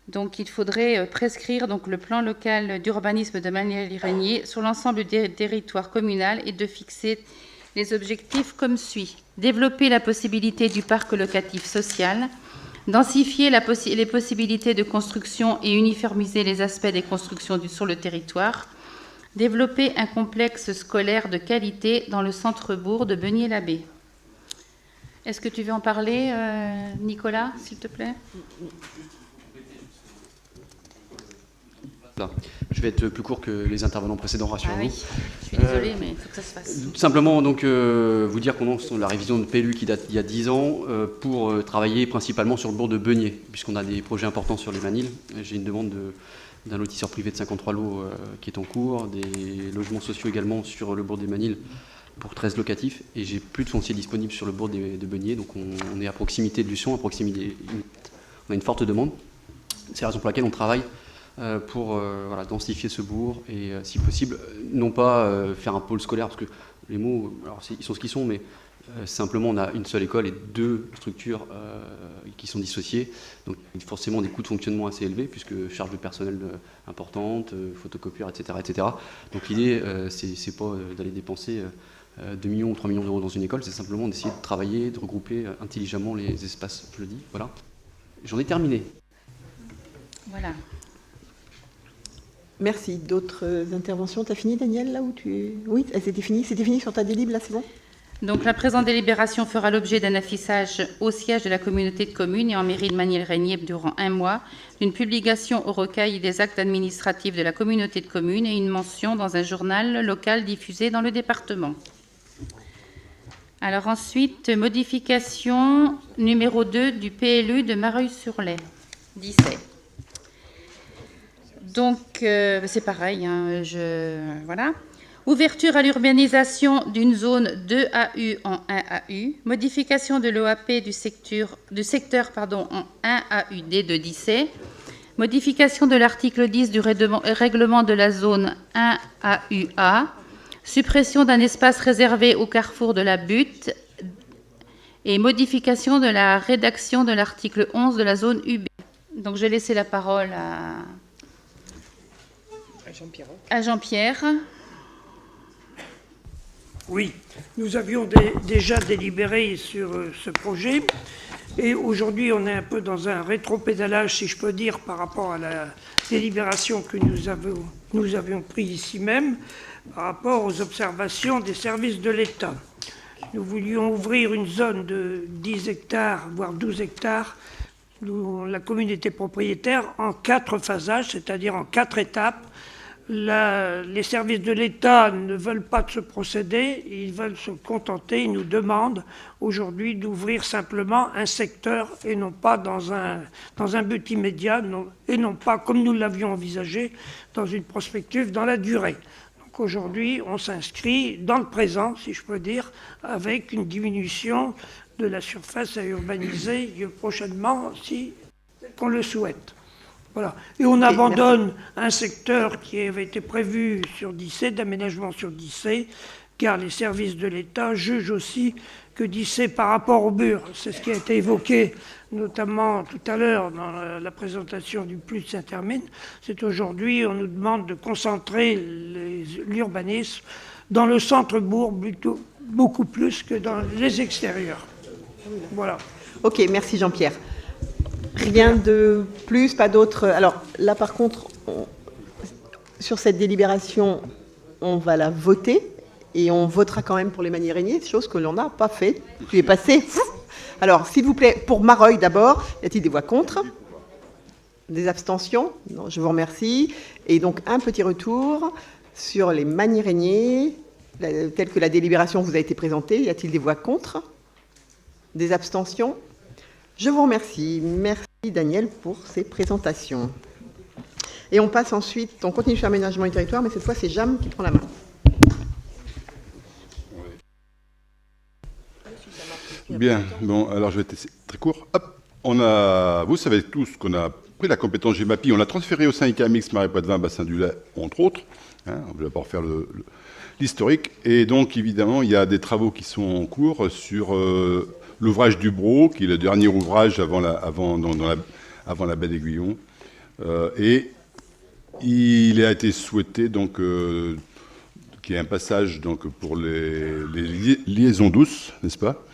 Donc, il faudrait prescrire le plan local d'urbanisme de Manille-Régnier sur l'ensemble du territoire communal et de fixer les objectifs comme suit. Développer la possibilité du parc locatif social, densifier les possibilités de construction et uniformiser les aspects des constructions sur le territoire, développer un complexe scolaire de qualité dans le centre-bourg de Beugnier-l'Abbé. Est-ce que tu veux en parler, Nicolas, s'il te plaît ? Je vais être plus court que les intervenants précédents, rassurez-vous. Oui, je suis désolée, mais il faut que ça se fasse. Simplement, donc, vous dire qu'on lance la révision de PLU qui date d'il y a 10 ans pour travailler principalement sur le bourg de Beugnier, puisqu'on a des projets importants sur les Manilles. J'ai une demande d'un lotisseur privé de 53 lots qui est en cours, des logements sociaux également sur le bourg des Manilles pour 13 locatifs, et j'ai plus de foncier disponible sur le bourg de Beugnier, donc on est à proximité de Luçon, on a une forte demande. C'est la raison pour laquelle on travaille pour densifier ce bourg et, si possible, non pas faire un pôle scolaire, parce que les mots, alors, ils sont ce qu'ils sont, mais simplement on a une seule école et 2 structures qui sont dissociées, donc forcément des coûts de fonctionnement assez élevés, puisque charge de personnel importante, photocopieurs, etc., etc. Donc l'idée, c'est pas d'aller dépenser 2 millions ou 3 millions d'euros dans une école, c'est simplement d'essayer de travailler, de regrouper intelligemment les espaces, je le dis, voilà. J'en ai terminé. Voilà. Merci. D'autres interventions? Tu as fini, Daniel, là où tu es? Oui, c'était fini. C'était fini sur ta délib, là, c'est bon? Donc, la présente délibération fera l'objet d'un affichage au siège de la communauté de communes et en mairie de Magny-le-Régnier durant 1 mois, d'une publication au recueil des actes administratifs de la communauté de communes et une mention dans un journal local diffusé dans le département. Alors ensuite, modification numéro 2 du PLU de Mareuil-sur-Lay, 17. Donc, c'est pareil, hein, voilà. Ouverture à l'urbanisation d'une zone 2AU en 1AU, modification de l'OAP du secteur en 1AUD de Dissay, modification de l'article 10 du règlement de la zone 1AUA, suppression d'un espace réservé au carrefour de la butte et modification de la rédaction de l'article 11 de la zone UB. Donc, je vais laisser la parole à Jean-Pierre. Oui, nous avions déjà délibéré sur ce projet et aujourd'hui on est un peu dans un rétropédalage, si je peux dire, par rapport à la délibération que nous avions prise ici même, par rapport aux observations des services de l'État. Nous voulions ouvrir une zone de 10 hectares, voire 12 hectares, où la commune était propriétaire, en 4 phasages, c'est-à-dire en 4 étapes. Les services de l'État ne veulent pas de ce procédé, ils veulent se contenter, ils nous demandent aujourd'hui d'ouvrir simplement un secteur et non pas dans un but immédiat, et non pas, comme nous l'avions envisagé, dans une prospective dans la durée. Donc aujourd'hui, on s'inscrit dans le présent, si je peux dire, avec une diminution de la surface à urbaniser prochainement, si qu'on le souhaite. Voilà. Et on abandonne un secteur qui avait été prévu sur Dissay, d'aménagement sur Dissay, car les services de l'État jugent aussi que Dissay, par rapport au Bure, c'est ce qui a été évoqué notamment tout à l'heure dans la présentation du plus de Saint-Hermine, c'est aujourd'hui, on nous demande de concentrer l'urbanisme dans le centre-bourg, beaucoup plus que dans les extérieurs. Voilà. Ok, merci Jean-Pierre. Rien de plus, pas d'autre. Alors là, par contre, sur cette délibération, on va la voter et on votera quand même pour les Magny-Régnier, chose que l'on n'a pas fait. Tu es passé. Alors, s'il vous plaît, pour Mareuil d'abord, y a-t-il des voix contre? Des abstentions? Non, je vous remercie. Et donc, un petit retour sur les Magny-Régnier, tel que la délibération vous a été présentée. Y a-t-il des voix contre? Des abstentions? Je vous remercie. Merci Daniel pour ces présentations. Et on passe ensuite, on continue sur aménagement du territoire, mais cette fois c'est Jam qui prend la main. Bien, bon, alors je vais être très court. Hop, vous savez tous qu'on a pris la compétence GEMAPI, on l'a transférée au syndicat mixte Marais Poitevin, Bassin du Lay, entre autres. Hein, on va d'abord faire l'historique. Et donc, évidemment, il y a des travaux qui sont en cours sur l'ouvrage du Brau, qui est le dernier ouvrage avant la baie d'Aiguillon. Et il a été souhaité donc qu'il y ait un passage donc, pour les liaisons douces, n'est-ce pas?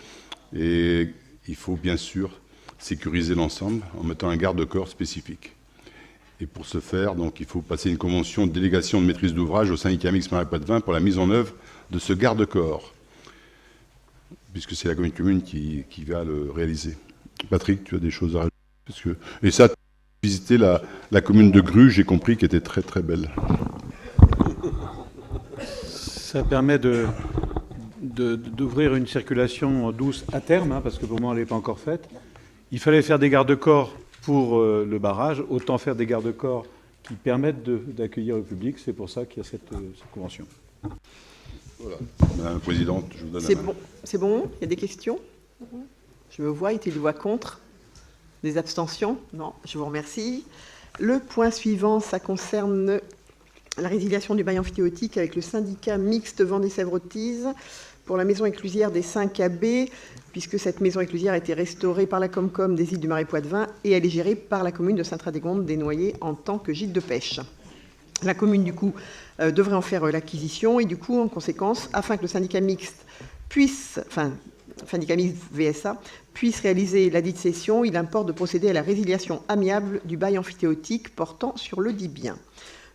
Et il faut bien sûr sécuriser l'ensemble en mettant un garde-corps spécifique. Et pour ce faire, donc, il faut passer une convention de délégation de maîtrise d'ouvrage au syndicat mixte Marais Poitevin pour la mise en œuvre de ce garde-corps, puisque c'est la commune qui va le réaliser. Patrick, tu as des choses à rajouter? Et ça, visiter la commune de Grue, j'ai compris qu'elle était très très belle. Ça permet d'ouvrir une circulation douce à terme, hein, parce que pour moi elle n'est pas encore faite. Il fallait faire des garde-corps pour le barrage, autant faire des garde-corps qui permettent d'accueillir le public. C'est pour ça qu'il y a cette convention. Voilà. Madame la Présidente, je vous donne C'est bon. C'est bon. Il y a des questions? Je me vois. Est-il des voix contre? Des abstentions? Non. Je vous remercie. Le point suivant, ça concerne la résiliation du bail amphithéotique avec le syndicat mixte Vendée-Sèvres-Otise pour la maison éclusière des 5 AB, puisque cette maison éclusière a été restaurée par la Comcom des îles du Marais Poitevin et elle est gérée par la commune de Sainte-Radegonde-des-Noyers en tant que gîte de pêche. La commune, du coup, devrait en faire l'acquisition et, du coup, en conséquence, afin que le syndicat mixte puisse, syndicat mixte VSA, puisse réaliser la dite cession, il importe de procéder à la résiliation amiable du bail amphithéotique portant sur le dit bien.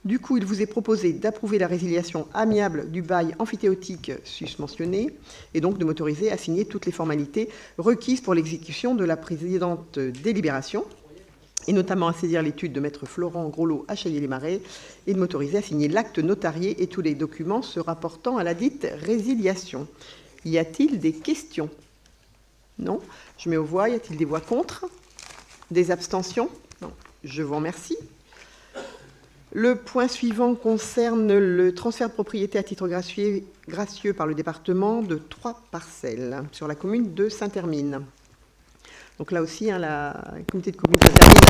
Du coup, il vous est proposé d'approuver la résiliation amiable du bail amphithéotique susmentionné et donc de m'autoriser à signer toutes les formalités requises pour l'exécution de la précédente délibération et notamment à saisir l'étude de maître Florent Groslot à Chaillé-les-Marais et de m'autoriser à signer l'acte notarié et tous les documents se rapportant à la dite résiliation. Y a-t-il des questions? Non. Je mets aux voix. Y a-t-il des voix contre? Des abstentions? Non. Je vous remercie. Le point suivant concerne le transfert de propriété à titre gracieux par le département de 3 parcelles sur la commune de Saint-Hermine. Donc là aussi, la communauté de communes de Saint-Hermine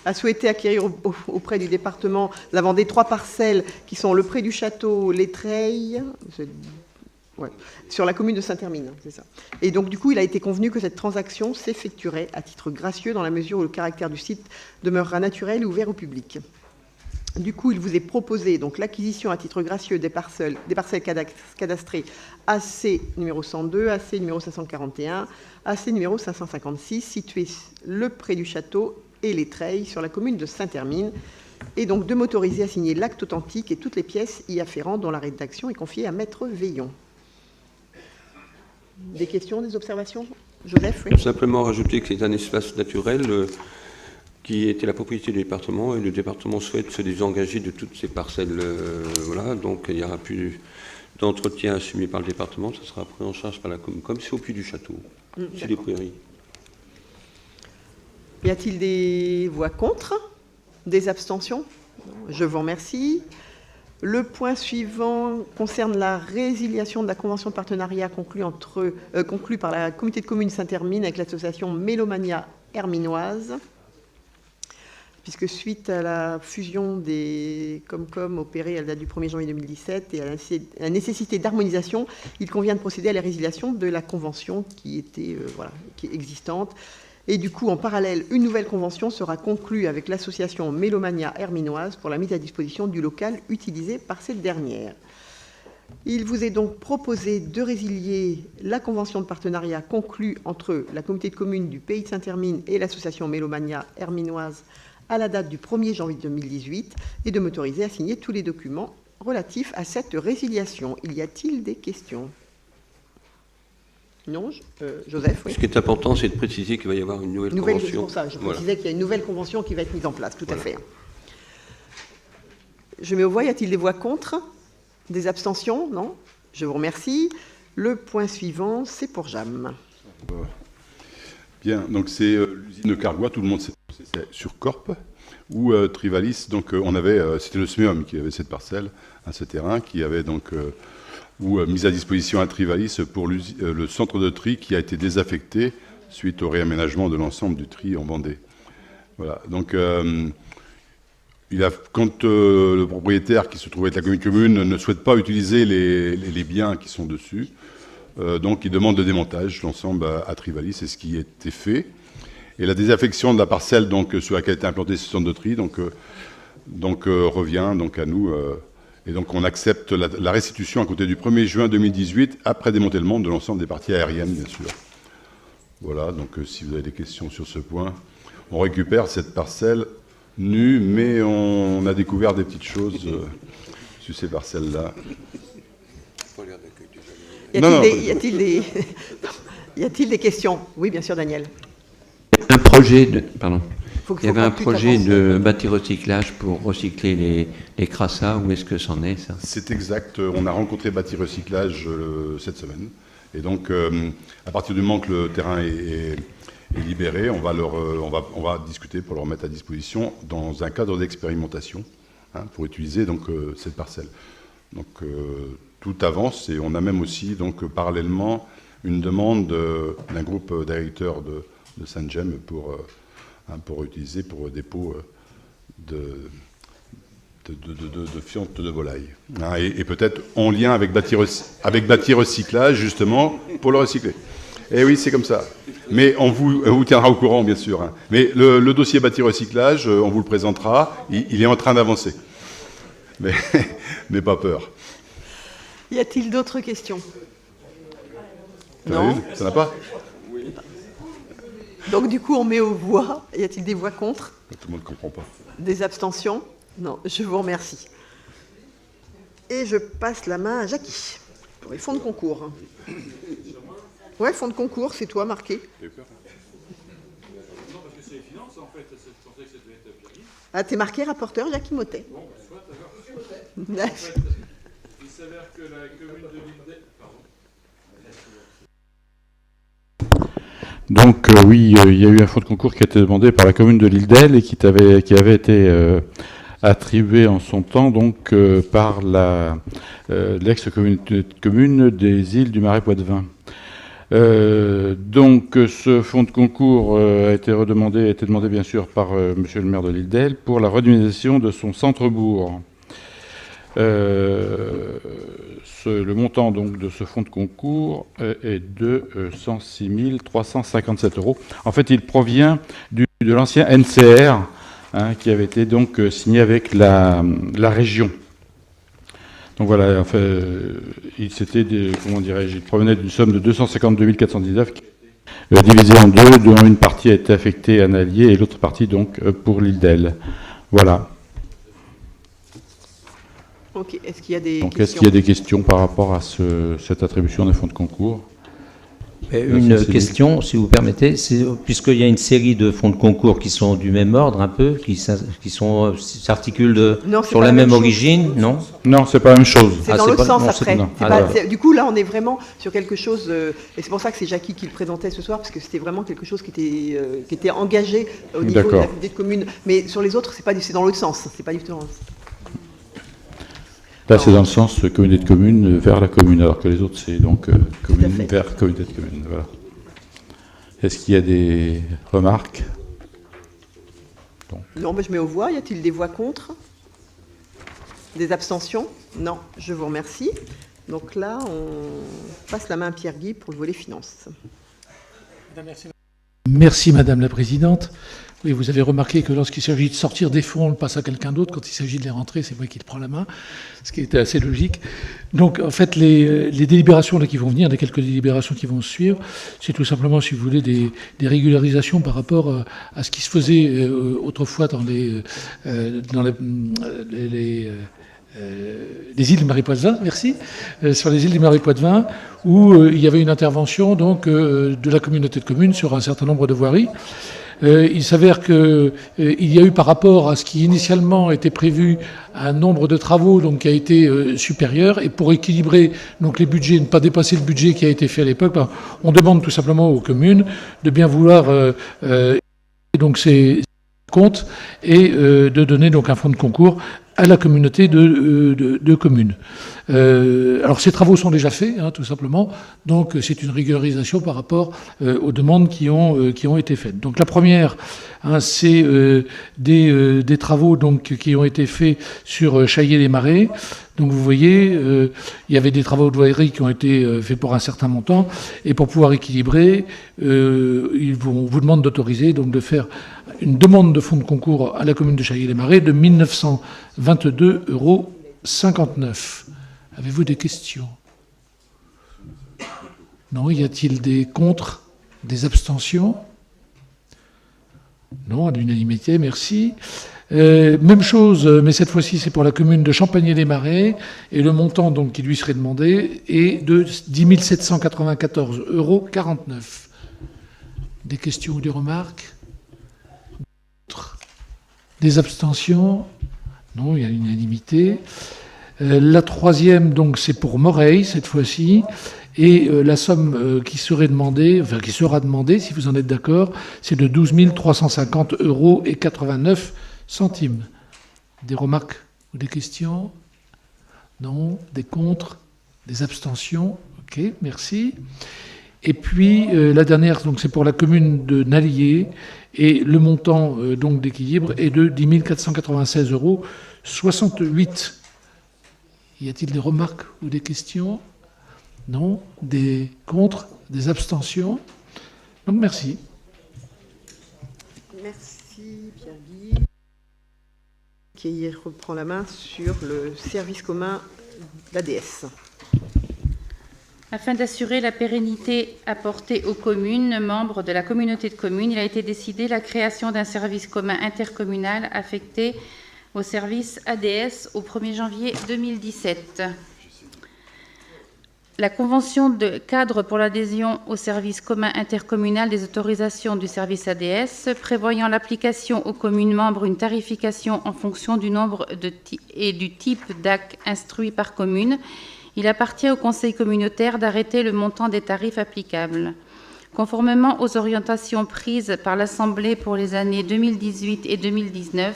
a souhaité acquérir auprès du département la Vendée 3 parcelles qui sont le pré du château, les Treilles, sur la commune de Saint-Hermine, c'est ça. Et donc, du coup, il a été convenu que cette transaction s'effectuerait à titre gracieux dans la mesure où le caractère du site demeurera naturel et ouvert au public. Du coup, il vous est proposé donc l'acquisition à titre gracieux des parcelles cadastrées AC numéro 102, AC numéro 541, AC numéro 556, situées le pré du château et les Treilles sur la commune de Saint-Hermine, et donc de m'autoriser à signer l'acte authentique et toutes les pièces y afférentes dont la rédaction est confiée à Maître Veillon. Des questions, des observations? Joseph, oui. Simplement rajouter que c'est un espace naturel qui était la propriété du département et le département souhaite se désengager de toutes ces parcelles. Voilà, donc il n'y aura plus d'entretien assumé par le département, ça sera pris en charge par la commune, comme c'est au Puy du Château, c'est des prairies. Y a-t-il des voix contre? Des abstentions? Je vous remercie. Le point suivant concerne la résiliation de la convention de partenariat conclue par la communauté de communes Saint-Hermine avec l'association Mélomania Herminoise, puisque suite à la fusion des Comcom opérée à la date du 1er janvier 2017 et à la nécessité d'harmonisation, il convient de procéder à la résiliation de la convention qui était qui est existante. Et du coup, en parallèle, une nouvelle convention sera conclue avec l'association Mélomania Herminoise pour la mise à disposition du local utilisé par cette dernière. Il vous est donc proposé de résilier la convention de partenariat conclue entre la communauté de communes du Pays de Saint-Hermine et l'association Mélomania Herminoise à la date du 1er janvier 2018 et de m'autoriser à signer tous les documents relatifs à cette résiliation. Y a-t-il des questions? Non, Joseph, oui. Ce qui est important, c'est de préciser qu'il va y avoir une nouvelle convention. C'est pour ça, je précisais qu'il y a une nouvelle convention qui va être mise en place, tout à fait. Je mets aux voix, y a-t-il des voix contre? Des abstentions? Non. Je vous remercie. Le point suivant, c'est pour Jam. Bien, donc c'est l'usine de Cargois, tout le monde sait, c'est sur Corp, où Trivalis, donc on avait, c'était le SMEUM qui avait cette parcelle, ce terrain, qui avait donc... ou mise à disposition à Trivalis pour le centre de tri qui a été désaffecté suite au réaménagement de l'ensemble du tri en Vendée. Voilà. Donc, quand le propriétaire qui se trouve être la commune ne souhaite pas utiliser les biens qui sont dessus, donc il demande le démontage de l'ensemble à Trivalis, c'est ce qui a été fait. Et la désaffection de la parcelle donc, sur laquelle a été implanté ce centre de tri revient donc à nous. Et donc on accepte la restitution à compter du 1er juin 2018, après démantèlement de l'ensemble des parties aériennes, bien sûr. Voilà, donc si vous avez des questions sur ce point, on récupère cette parcelle nue, mais on a découvert des petites choses sur ces parcelles-là. Y a-t-il des questions? Oui, bien sûr, Daniel. Un projet de... Pardon. Il y avait un projet de bâti-recyclage pour recycler les crassats. Où est-ce que c'en est, ça? C'est exact. On a rencontré bâti-recyclage cette semaine. Et donc, à partir du moment que le terrain est libérés, on va discuter pour leur mettre à disposition dans un cadre d'expérimentation, pour utiliser donc cette parcelle. Donc tout avance, et on a même aussi donc parallèlement une demande d'un groupe d'agriculteurs de Saint-Gemme pour utiliser pour dépôt de fientes de volaille. Et peut-être en lien avec bâti recyclage, justement, pour le recycler. Et oui, c'est comme ça. Mais on vous tiendra au courant, bien sûr. Mais le dossier bâti recyclage, on vous le présentera. Il est en train d'avancer. Mais n'ayez pas peur. Y a-t-il d'autres questions? Non. Ça n'a pas? Donc du coup, on met aux voix. Y a-t-il des voix contre? Tout le monde ne comprend pas. Des abstentions? Non, je vous remercie. Et je passe la main à Jackie pour les fonds de concours. Ouais, fonds de concours, c'est toi marqué. Non, parce que c'est les finances, en fait. Je pensais que ça devait être Pierre. Ah, t'es marqué rapporteur Jackie Motet. Bon, soit, alors. En fait, il s'avère que la commune de l'Île-d'Elle... Donc oui, il y a eu un fonds de concours qui a été demandé par la commune de l'Île-d'Elle et qui avait été attribué en son temps donc par l'ex-commune des îles du Marais Poitevin. Donc ce fonds de concours a été demandé bien sûr par monsieur le maire de l'Île-d'Elle pour la redynamisation de son centre-bourg. Le montant donc de ce fonds de concours est de 106 357 €. En fait, il provient de l'ancien NCR qui avait été donc signé avec la région. Donc voilà, en fait, il provenait d'une somme de 252 419 divisée en deux, dont une partie a été affectée à un allié et l'autre partie donc pour l'Île-d'Elle. Voilà. Ok, est-ce qu'il y a des questions? questions? Est-ce qu'il y a des questions par rapport à cette attribution des fonds de concours? Une question, si vous permettez, puisqu'il y a une série de fonds de concours qui sont du même ordre un peu, qui s'articulent sur la même origine, non? Non, c'est pas la même chose. C'est dans l'autre sens après. Du coup, là, on est vraiment sur quelque chose, et c'est pour ça que c'est Jackie qui le présentait ce soir, parce que c'était vraiment quelque chose qui était engagé au niveau de la communauté de communes. Mais sur les autres, c'est dans l'autre sens, c'est pas du tout dans le sens. Là, c'est dans le sens communauté de communes vers la commune, alors que les autres, c'est donc commune vers communauté de communes. Voilà. Est-ce qu'il y a des remarques? Non, mais je mets aux voix. Y a-t-il des voix contre? Des abstentions? Non, je vous remercie. Donc là, on passe la main à Pierre-Guy pour le volet finances. Merci, Madame la Présidente. Oui, vous avez remarqué que lorsqu'il s'agit de sortir des fonds, on le passe à quelqu'un d'autre. Quand il s'agit de les rentrer, c'est moi qui prends la main, ce qui était assez logique. Donc, en fait, les délibérations là, qui vont venir, les quelques délibérations qui vont suivre, c'est tout simplement, si vous voulez, des régularisations par rapport à ce qui se faisait autrefois dans les îles du Marais Poitevin, merci, sur les îles du Marais Poitevin, où il y avait une intervention donc, de la communauté de communes sur un certain nombre de voiries. Il s'avère qu'il y a eu par rapport à ce qui initialement était prévu un nombre de travaux donc, qui a été supérieur, et pour équilibrer donc, les budgets, ne pas dépasser le budget qui a été fait à l'époque, on demande tout simplement aux communes de bien vouloir donc ces comptes et de donner donc un fonds de concours à la communauté de communes. Alors ces travaux sont déjà faits, tout simplement, donc c'est une régularisation par rapport aux demandes qui ont été faites. Donc la première, c'est des travaux donc, qui ont été faits sur Chaillé-les-Marais. Donc vous voyez, il y avait des travaux de voirie qui ont été faits pour un certain montant, et pour pouvoir équilibrer, on vous demande d'autoriser, donc de faire une demande de fonds de concours à la commune de Chaillé-les-Marais de 1 922,59 €. Avez-vous des questions? Non, y a-t-il des contre, des abstentions? Non, à l'unanimité, merci. Même chose, mais cette fois-ci c'est pour la commune de Champagné-les-Marais, et le montant donc qui lui serait demandé est de 10 794,49 €. Des questions ou des remarques? Des abstentions? Non, il y a l'unanimité. La troisième, donc, c'est pour Moreil, cette fois-ci, Et la somme qui serait demandée, enfin qui sera demandée, si vous en êtes d'accord, c'est de 12 350 € et 89 centimes. Des remarques ou des questions? Non? Des contre? Des abstentions? Ok, merci. Et puis la dernière, donc c'est pour la commune de Nallier, et le montant donc d'équilibre est de 10 496 € 68. Y a-t-il des remarques ou des questions? Non? Des contre? Des abstentions? Donc merci. Merci Pierre-Guy. Qui reprend la main sur le service commun d'ADS. Afin d'assurer la pérennité apportée aux communes membres de la communauté de communes, il a été décidé la création d'un service commun intercommunal affecté au service ADS au 1er janvier 2017. La convention de cadre pour l'adhésion au service commun intercommunal des autorisations du service ADS, prévoyant l'application aux communes membres une tarification en fonction du nombre et du type d'actes instruits par commune, il appartient au conseil communautaire d'arrêter le montant des tarifs applicables. Conformément aux orientations prises par l'Assemblée pour les années 2018 et 2019,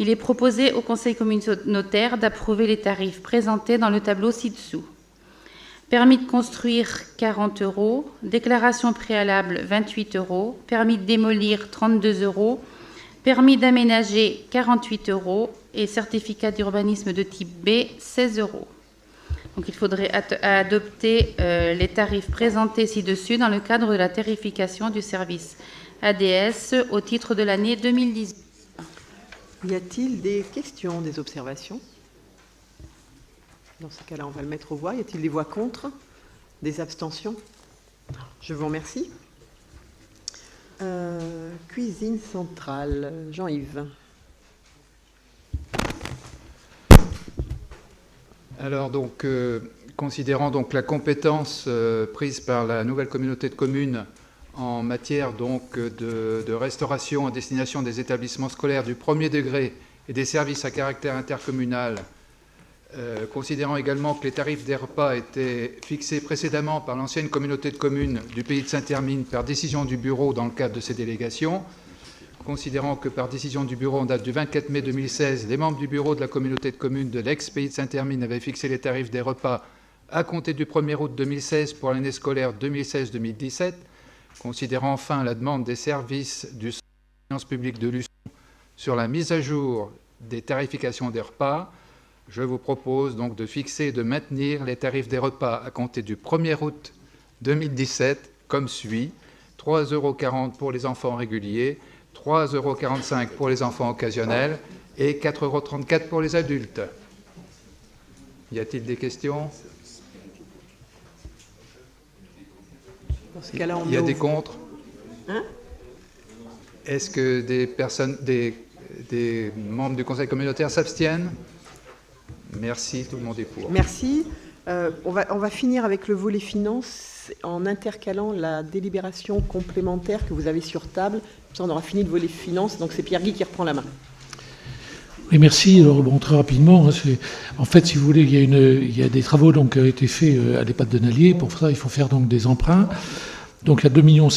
il est proposé au conseil communautaire d'approuver les tarifs présentés dans le tableau ci-dessous. Permis de construire 40 €, déclaration préalable 28 €, permis de démolir 32 €, permis d'aménager 48 € et certificat d'urbanisme de type B 16 €. Donc il faudrait adopter les tarifs présentés ci-dessus dans le cadre de la tarification du service ADS au titre de l'année 2018. Y a-t-il des questions, des observations? Dans ce cas-là, on va le mettre aux voix. Y a-t-il des voix contre? Des abstentions? Je vous remercie. Cuisine centrale, Jean-Yves. Alors donc, considérant donc la compétence prise par la nouvelle communauté de communes en matière donc de restauration à destination des établissements scolaires du premier degré et des services à caractère intercommunal, considérant également que les tarifs des repas étaient fixés précédemment par l'ancienne communauté de communes du pays de Saint-Hermine par décision du bureau dans le cadre de ces délégations, considérant que par décision du bureau en date du 24 mai 2016, les membres du bureau de la communauté de communes de l'ex-pays de Saint-Hermine avaient fixé les tarifs des repas à compter du 1er août 2016 pour l'année scolaire 2016-2017, considérant enfin la demande des services du Centre de finances publiques de Luçon sur la mise à jour des tarifications des repas, je vous propose donc de fixer et de maintenir les tarifs des repas à compter du 1er août 2017 comme suit: 3,40 € pour les enfants réguliers, 3,45 € pour les enfants occasionnels et 4,34 € pour les adultes. Y a-t-il des questions? Dans ce cas-là, il y a des contre? Hein? Est-ce que des membres du conseil communautaire s'abstiennent? Merci, tout le monde est pour. Merci. On va finir avec le volet finance en intercalant la délibération complémentaire que vous avez sur table. Ça, on aura fini le volet finance, donc c'est Pierre-Guy qui reprend la main. Oui, merci. Alors, bon, très rapidement, en fait, si vous voulez, il y a des travaux donc, qui ont été faits à l'EHPAD de Nallier. Pour ça, il faut faire donc, des emprunts. Donc, il y a 2,7 millions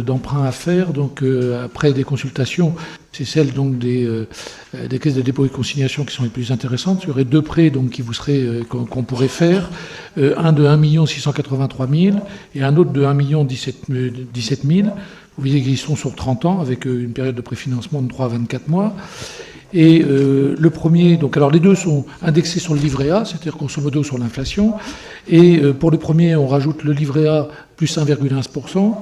d'emprunts à faire. Donc, après des consultations, c'est celle donc, des caisses de dépôt et de consignation qui sont les plus intéressantes. Il y aurait 2 prêts donc, qui vous seraient, qu'on pourrait faire. Un de 1 683 000 et un autre de 1 17 000. Vous voyez qu'ils sont sur 30 ans avec une période de préfinancement de 3 à 24 mois. Et le premier, donc alors les deux sont indexés sur le livret A, c'est-à-dire grosso modo sur l'inflation. Et pour le premier, on rajoute le livret A plus 1,1%,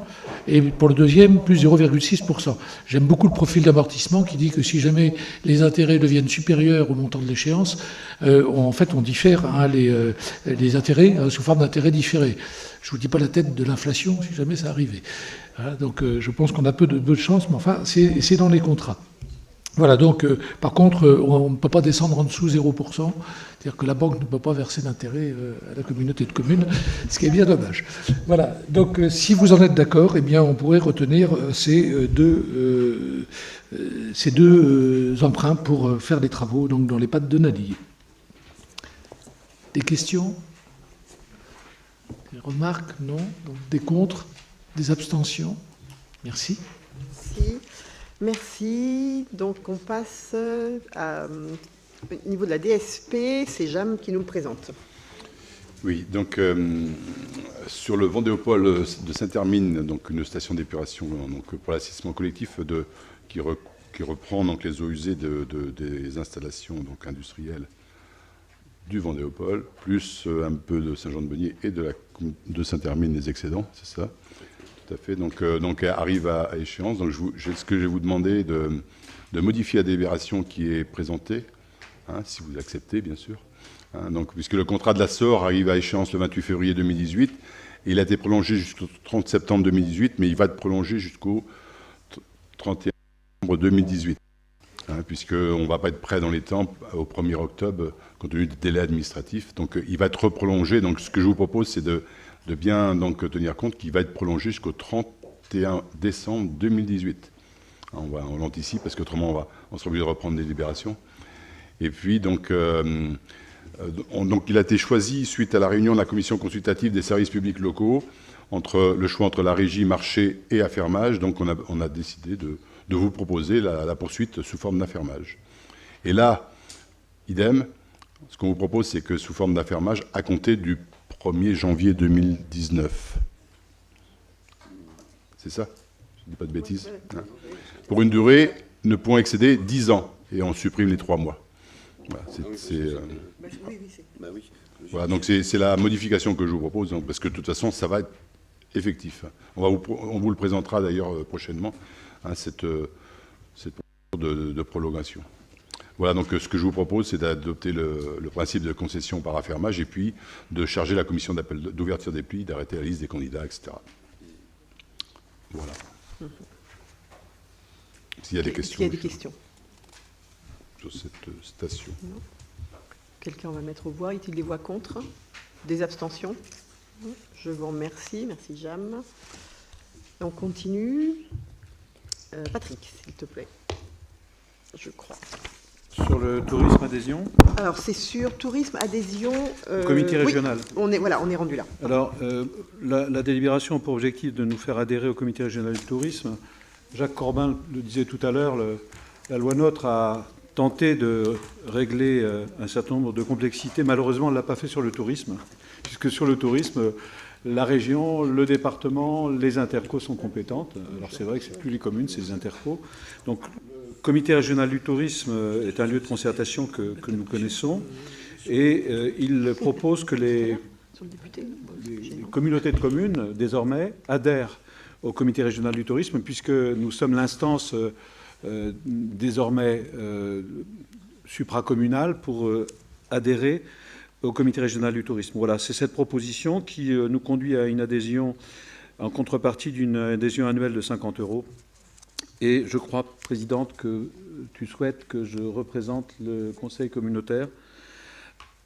et pour le deuxième, plus 0,6%. J'aime beaucoup le profil d'amortissement qui dit que si jamais les intérêts deviennent supérieurs au montant de l'échéance, en fait, on diffère les intérêts sous forme d'intérêts différés. Je ne vous dis pas la tête de l'inflation si jamais ça arrivait. Voilà, donc je pense qu'on a peu de chance, mais enfin, c'est dans les contrats. Voilà, donc, par contre, on ne peut pas descendre en dessous 0%, c'est-à-dire que la banque ne peut pas verser d'intérêt à la communauté de communes, ce qui est bien dommage. Voilà, donc, si vous en êtes d'accord, eh bien, on pourrait retenir ces deux emprunts pour faire les travaux donc, dans les pattes de Nallier. Des questions? Des remarques? Non. Donc, des contre? Des abstentions? Merci. Merci. Merci. Donc, on passe au niveau de la DSP. C'est Jam qui nous le présente. Oui, donc sur le Vendéopole de Saint-Hermine, donc une station d'épuration donc pour l'assainissement collectif qui reprend donc les eaux usées des installations donc industrielles du Vendéopole, plus un peu de Saint-Jean-de-Beugnies et de Saint-Hermine les excédents, c'est ça? Tout à fait. Donc arrive à échéance. Donc ce que je vais vous demander de modifier la délibération qui est présentée, hein, si vous acceptez bien sûr. Hein, donc, puisque le contrat de la SOR arrive à échéance le 28 février 2018, et il a été prolongé jusqu'au 30 septembre 2018, mais il va être prolongé jusqu'au 31 décembre 2018, hein, puisqu'on ne va pas être prêt dans les temps au 1er octobre, compte tenu des délais administratifs. Donc il va être prolongé. Donc ce que je vous propose, c'est de bien donc, tenir compte qu'il va être prolongé jusqu'au 31 décembre 2018. Hein, on l'anticipe, parce qu'autrement, on sera obligé de reprendre des délibérations. Et puis, donc il a été choisi, suite à la réunion de la commission consultative des services publics locaux, le choix entre la régie, marché et affermage. Donc on a décidé de vous proposer la poursuite sous forme d'affermage. Et là, idem, ce qu'on vous propose, c'est que sous forme d'affermage, à compter du 1er janvier 2019. C'est ça? Je ne dis pas de bêtises. Hein. Pour une durée ne pouvant excéder 10 ans. Et on supprime les 3 mois. Voilà, donc c'est la modification que je vous propose, donc, parce que de toute façon, ça va être effectif. On vous le présentera d'ailleurs prochainement, hein, cette de prolongation. Voilà, donc ce que je vous propose, c'est d'adopter le principe de concession par affermage et puis de charger la commission d'ouverture des plis, d'arrêter la liste des candidats, etc. Voilà. S'il y a des questions. S'il y a des questions sur cette station. Quelqu'un va mettre aux voix. Y a-t-il des voix contre? Des abstentions? Je vous remercie. Merci, Jam. On continue. Patrick, s'il te plaît. Je crois. Sur le tourisme adhésion? Alors, c'est sur tourisme adhésion. Comité régional. Oui, on est rendu là. Alors, la délibération a pour objectif de nous faire adhérer au comité régional du tourisme. Jacques Corbin le disait tout à l'heure, la loi NOTRe a tenté de régler un certain nombre de complexités. Malheureusement, on ne l'a pas fait sur le tourisme, puisque sur le tourisme, la région, le département, les intercos sont compétentes. Alors c'est vrai que ce n'est plus les communes, c'est les intercos. Donc le comité régional du tourisme est un lieu de concertation que nous connaissons, et il propose que les communautés de communes, désormais, adhèrent au comité régional du tourisme, puisque nous sommes l'instance désormais supracommunale pour adhérer au comité régional du tourisme. Voilà, c'est cette proposition qui nous conduit à une adhésion en contrepartie d'une adhésion annuelle de 50 €. Et je crois, Présidente, que tu souhaites que je représente le Conseil communautaire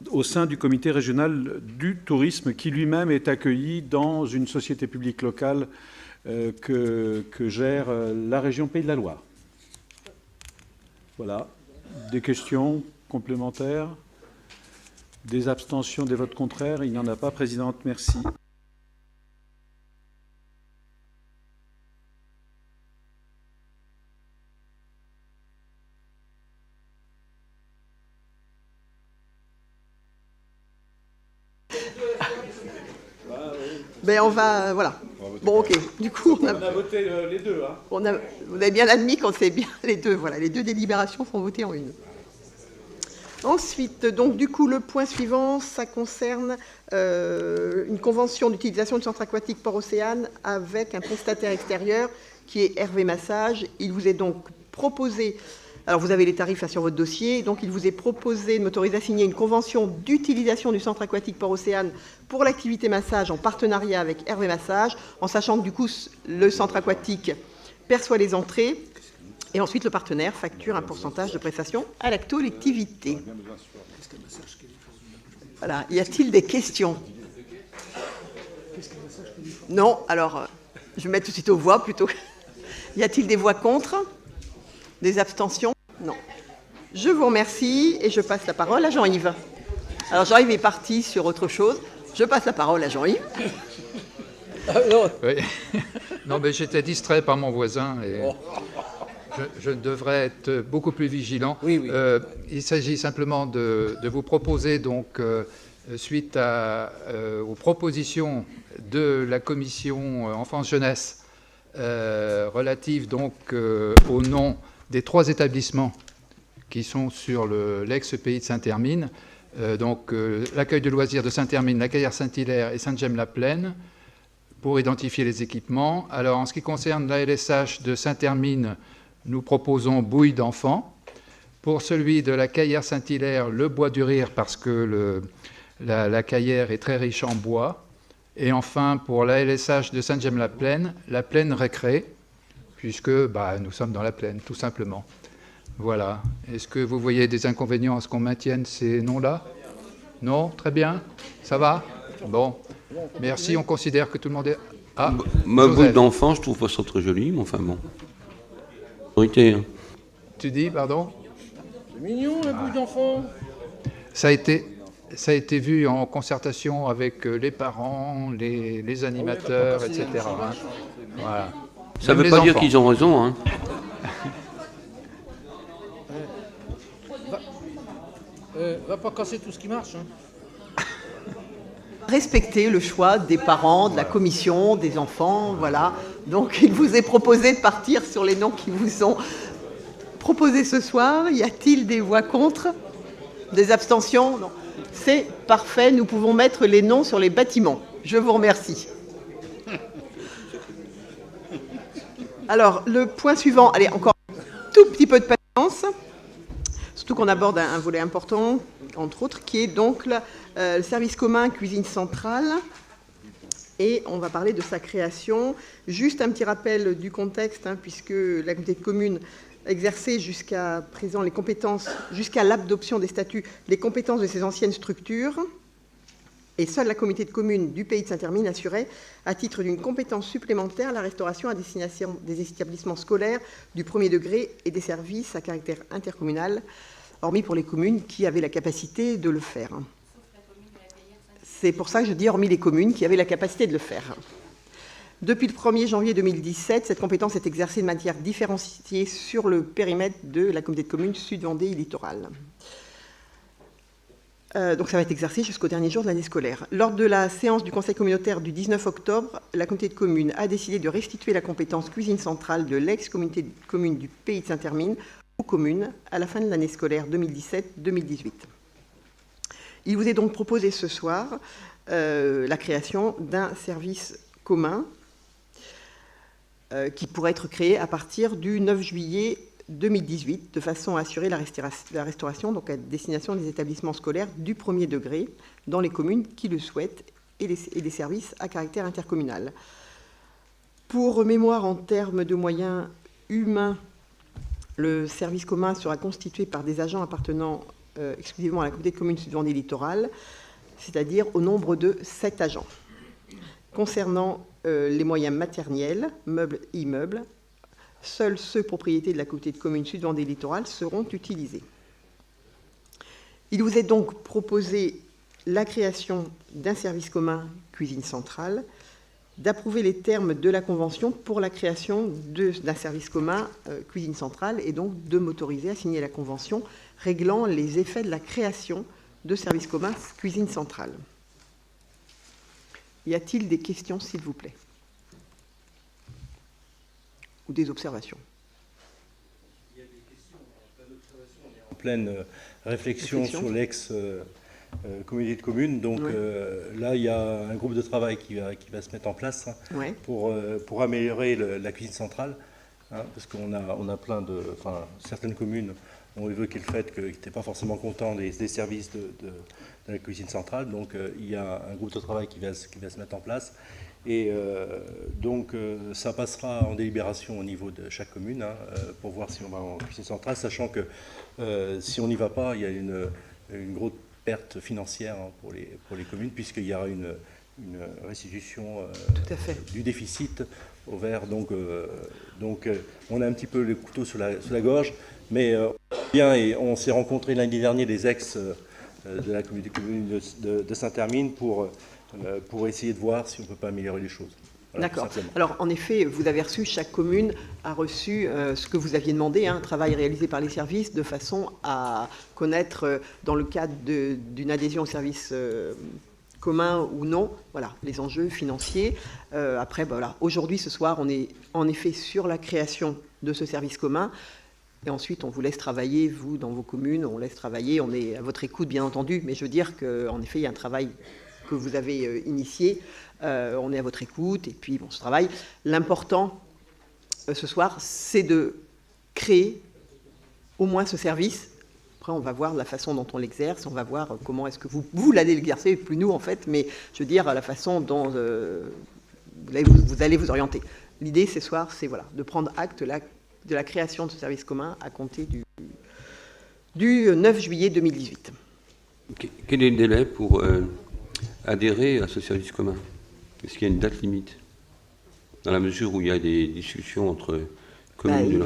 au sein du comité régional du tourisme, qui lui-même est accueilli dans une société publique locale que gère la région Pays de la Loire. Voilà. Des questions complémentaires? Des abstentions, des votes contraires? Il n'y en a pas, Présidente. Merci. Ben on va, voilà. Bon, ok. Du coup, on a voté les deux. Hein. Vous avez bien admis qu'on sait bien les deux. Voilà, les deux délibérations sont votées en une. Ensuite, donc du coup, le point suivant, ça concerne une convention d'utilisation du centre aquatique Port-Océane avec un prestataire extérieur qui est Hervé Massage. Il vous est donc proposé, alors vous avez les tarifs là sur votre dossier, donc il vous est proposé de m'autoriser à signer une convention d'utilisation du centre aquatique Port-Océane pour l'activité massage en partenariat avec Hervé Massage, en sachant que du coup, le centre aquatique perçoit les entrées. Et ensuite, le partenaire facture un pourcentage de prestation à la collectivité. Voilà. Y a-t-il des questions? Non. Alors, je vais mettre tout de suite aux voix plutôt. Y a-t-il des voix contre? Des abstentions? Non. Je vous remercie et je passe la parole à Jean-Yves. Alors, Jean-Yves est parti sur autre chose. Je passe la parole à Jean-Yves. Oui. Non, mais j'étais distrait par mon voisin et je devrais être beaucoup plus vigilant. Oui. Il s'agit simplement de vous proposer, donc, suite aux propositions de la commission enfance-jeunesse relatives donc au nom des 3 établissements qui sont sur l'ex-pays de Saint-Hermine, donc l'accueil de loisirs de Saint-Hermine, la Caillère Saint-Hilaire et Sainte-Gemme-la-Plaine, pour identifier les équipements. Alors, en ce qui concerne la LSH de Saint-Hermine, nous proposons bouille d'enfant. Pour celui de la Caillère Saint-Hilaire, le bois du rire, parce que la Caillère est très riche en bois. Et enfin, pour la LSH de Sainte-Gemme-la-Plaine, la plaine récré, puisque nous sommes dans la plaine, tout simplement. Voilà. Est-ce que vous voyez des inconvénients à ce qu'on maintienne ces noms-là? Non? Très bien. Ça va? Bon. Merci. On considère que tout le monde est... Ah, ma boule d'enfant, je trouve pas ça très joli, mais enfin bon. Tu dis, pardon? C'est mignon, la boule d'enfant. Ça a été vu en concertation avec les parents, les animateurs, etc. Hein. Voilà. Ça ne veut pas dire qu'ils ont raison. Hein. Va pas casser tout ce qui marche. Hein. Respecter le choix des parents, de la commission, des enfants, voilà. Donc, il vous est proposé de partir sur les noms qui vous sont proposés ce soir. Y a-t-il des voix contre? Des abstentions? Non. C'est parfait, nous pouvons mettre les noms sur les bâtiments. Je vous remercie. Alors, le point suivant, allez, encore un tout petit peu de patience, surtout qu'on aborde un volet important, entre autres, qui est donc le service commun cuisine centrale. Et on va parler de sa création. Juste un petit rappel du contexte, puisque la communauté de communes exerçait jusqu'à présent les compétences, jusqu'à l'adoption des statuts, les compétences de ces anciennes structures. Et seule la communauté de communes du pays de Saint-Hermine assurait, à titre d'une compétence supplémentaire, la restauration à destination des établissements scolaires du premier degré et des services à caractère intercommunal, hormis pour les communes qui avaient la capacité de le faire. C'est pour ça que je dis hormis les communes qui avaient la capacité de le faire. Depuis le 1er janvier 2017, cette compétence est exercée de manière différenciée sur le périmètre de la communauté de communes Sud-Vendée Littoral. Donc ça va être exercé jusqu'au dernier jour de l'année scolaire. Lors de la séance du conseil communautaire du 19 octobre, la communauté de communes a décidé de restituer la compétence cuisine centrale de l'ex-communauté de communes du pays de Saint-Hermine aux communes à la fin de l'année scolaire 2017-2018. Il vous est donc proposé ce soir la création d'un service commun qui pourrait être créé à partir du 9 juillet 2018, de façon à assurer la restauration donc à destination des établissements scolaires du premier degré dans les communes qui le souhaitent et des services à caractère intercommunal. Pour mémoire, en termes de moyens humains, le service commun sera constitué par des agents appartenant exclusivement à la communauté de communes Sud-Vendée Littoral, c'est-à-dire au nombre de 7 agents. Concernant les moyens matériels, meubles et immeubles, seuls ceux propriétés de la communauté de communes Sud-Vendée Littoral seront utilisés. Il vous est donc proposé la création d'un service commun cuisine centrale, d'approuver les termes de la convention pour la création d'un service commun cuisine centrale et donc de m'autoriser à signer la convention réglant les effets de la création de services communs cuisine centrale. Y a-t-il des questions, s'il vous plaît? Ou des observations? Il y a des questions, plein d'observations. On est en pleine réflexion sur l'ex-communauté de communes. Donc là, il y a un groupe de travail qui va se mettre en place pour améliorer la cuisine centrale. Parce qu'on a plein de... Enfin, certaines communes ont évoqué le fait qu'ils n'étaient pas forcément contents des services de la cuisine centrale. Donc il y a un groupe de travail qui va se mettre en place. Et donc ça passera en délibération au niveau de chaque commune pour voir si on va en cuisine centrale, sachant que si on n'y va pas, il y a une grosse perte financière pour les communes, puisqu'il y aura une restitution du déficit au vert. Donc on a un petit peu le couteau sous la gorge, mais bien, et on s'est rencontrés lundi dernier, les ex de la communauté de communes de Saint-Hermine, pour pour essayer de voir si on ne peut pas améliorer les choses. Voilà, D'accord. tout simplement. Alors, en effet, vous avez reçu, chaque commune a reçu ce que vous aviez demandé, un travail réalisé par les services, de façon à connaître, dans le cadre d'une adhésion au service commun ou non, voilà, les enjeux financiers. Après, voilà, aujourd'hui, ce soir, on est en effet sur la création de ce service commun. Et ensuite, on vous laisse travailler, vous, dans vos communes, on laisse travailler, on est à votre écoute, bien entendu, mais je veux dire qu'en effet, il y a un travail que vous avez initié, on est à votre écoute, et puis, bon, ce travail, l'important, ce soir, c'est de créer au moins ce service. Après, on va voir la façon dont on l'exerce, on va voir comment est-ce que vous l'allez l'exercer, plus nous, en fait, mais je veux dire, la façon dont vous allez vous orienter. L'idée, ce soir, c'est voilà, de prendre acte de la création de ce service commun à compter du 9 juillet 2018. Quel est le délai pour adhérer à ce service commun? Est-ce qu'il y a une date limite? Dans la mesure où il y a des discussions entre communes.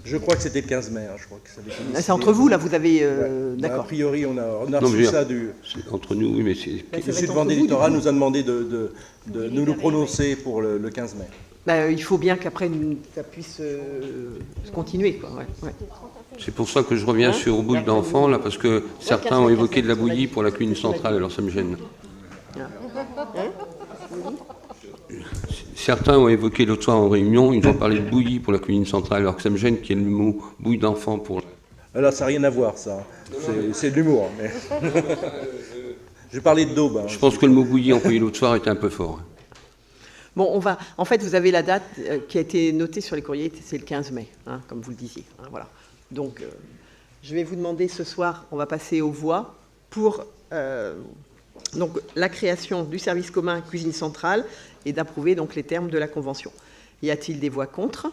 Je crois que c'était le 15 mai. Je crois que ça avait été c'est entre vous, là, vous avez... D'accord. A priori, on a reçu ça du... Entre nous, oui, mais c'est... Le Sud-Vendée Littoral nous a demandé de nous prononcer pour le 15 mai. Il faut bien qu'après, ça puisse continuer, quoi. Ouais. C'est pour ça que je reviens sur bouillie d'enfants, là, parce que certains ont évoqué de la bouillie pour la cuisine centrale, alors ça me gêne. Certains ont évoqué l'autre soir en réunion, ils ont parlé de bouillie pour la cuisine centrale, alors que ça me gêne qu'il y ait le mot bouillie d'enfants pour... Alors ça n'a rien à voir, ça. C'est de l'humour. Mais... J'ai parlé de daube. Je pense que le mot bouillie employé l'autre soir était un peu fort. Bon, en fait, vous avez la date qui a été notée sur les courriers, c'est le 15 mai, hein, comme vous le disiez. Hein, voilà. Donc, je vais vous demander ce soir, on va passer aux voix pour donc, la création du service commun cuisine centrale et d'approuver donc les termes de la convention. Y a-t-il des voix contre?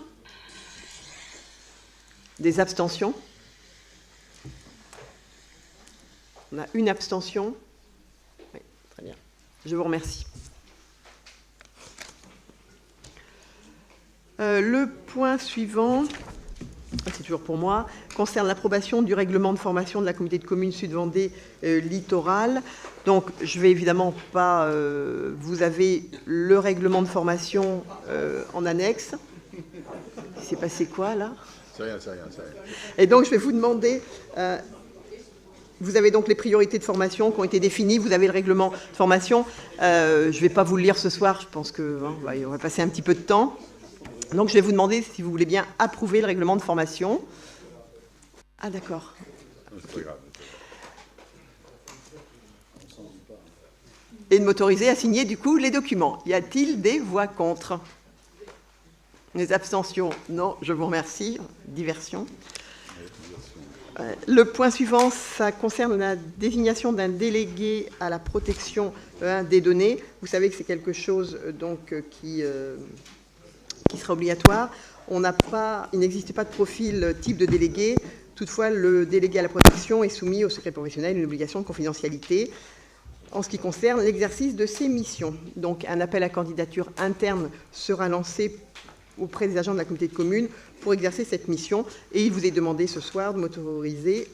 Des abstentions? On a une abstention. Oui, très bien. Je vous remercie. Le point suivant, c'est toujours pour moi, concerne l'approbation du règlement de formation de la communauté de communes Sud-Vendée Littoral. Donc, je vais évidemment pas... vous avez le règlement de formation en annexe. Il s'est passé quoi, là? C'est rien. Et donc, je vais vous demander... vous avez donc les priorités de formation qui ont été définies. Vous avez le règlement de formation. Je ne vais pas vous le lire ce soir. Je pense qu'on va passer un petit peu de temps. Donc, je vais vous demander si vous voulez bien approuver le règlement de formation. Ah, d'accord. Okay. Et de m'autoriser à signer, du coup, les documents. Y a-t-il des voix contre? Les abstentions? Non, je vous remercie. Diversion. Le point suivant, ça concerne la désignation d'un délégué à la protection des données. Vous savez que c'est quelque chose donc, qui sera obligatoire. Il n'existe pas de profil type de délégué. Toutefois, le délégué à la protection est soumis au secret professionnel une obligation de confidentialité en ce qui concerne l'exercice de ses missions. Donc, un appel à candidature interne sera lancé auprès des agents de la communauté de communes pour exercer cette mission. Et il vous est demandé ce soir de m'autoriser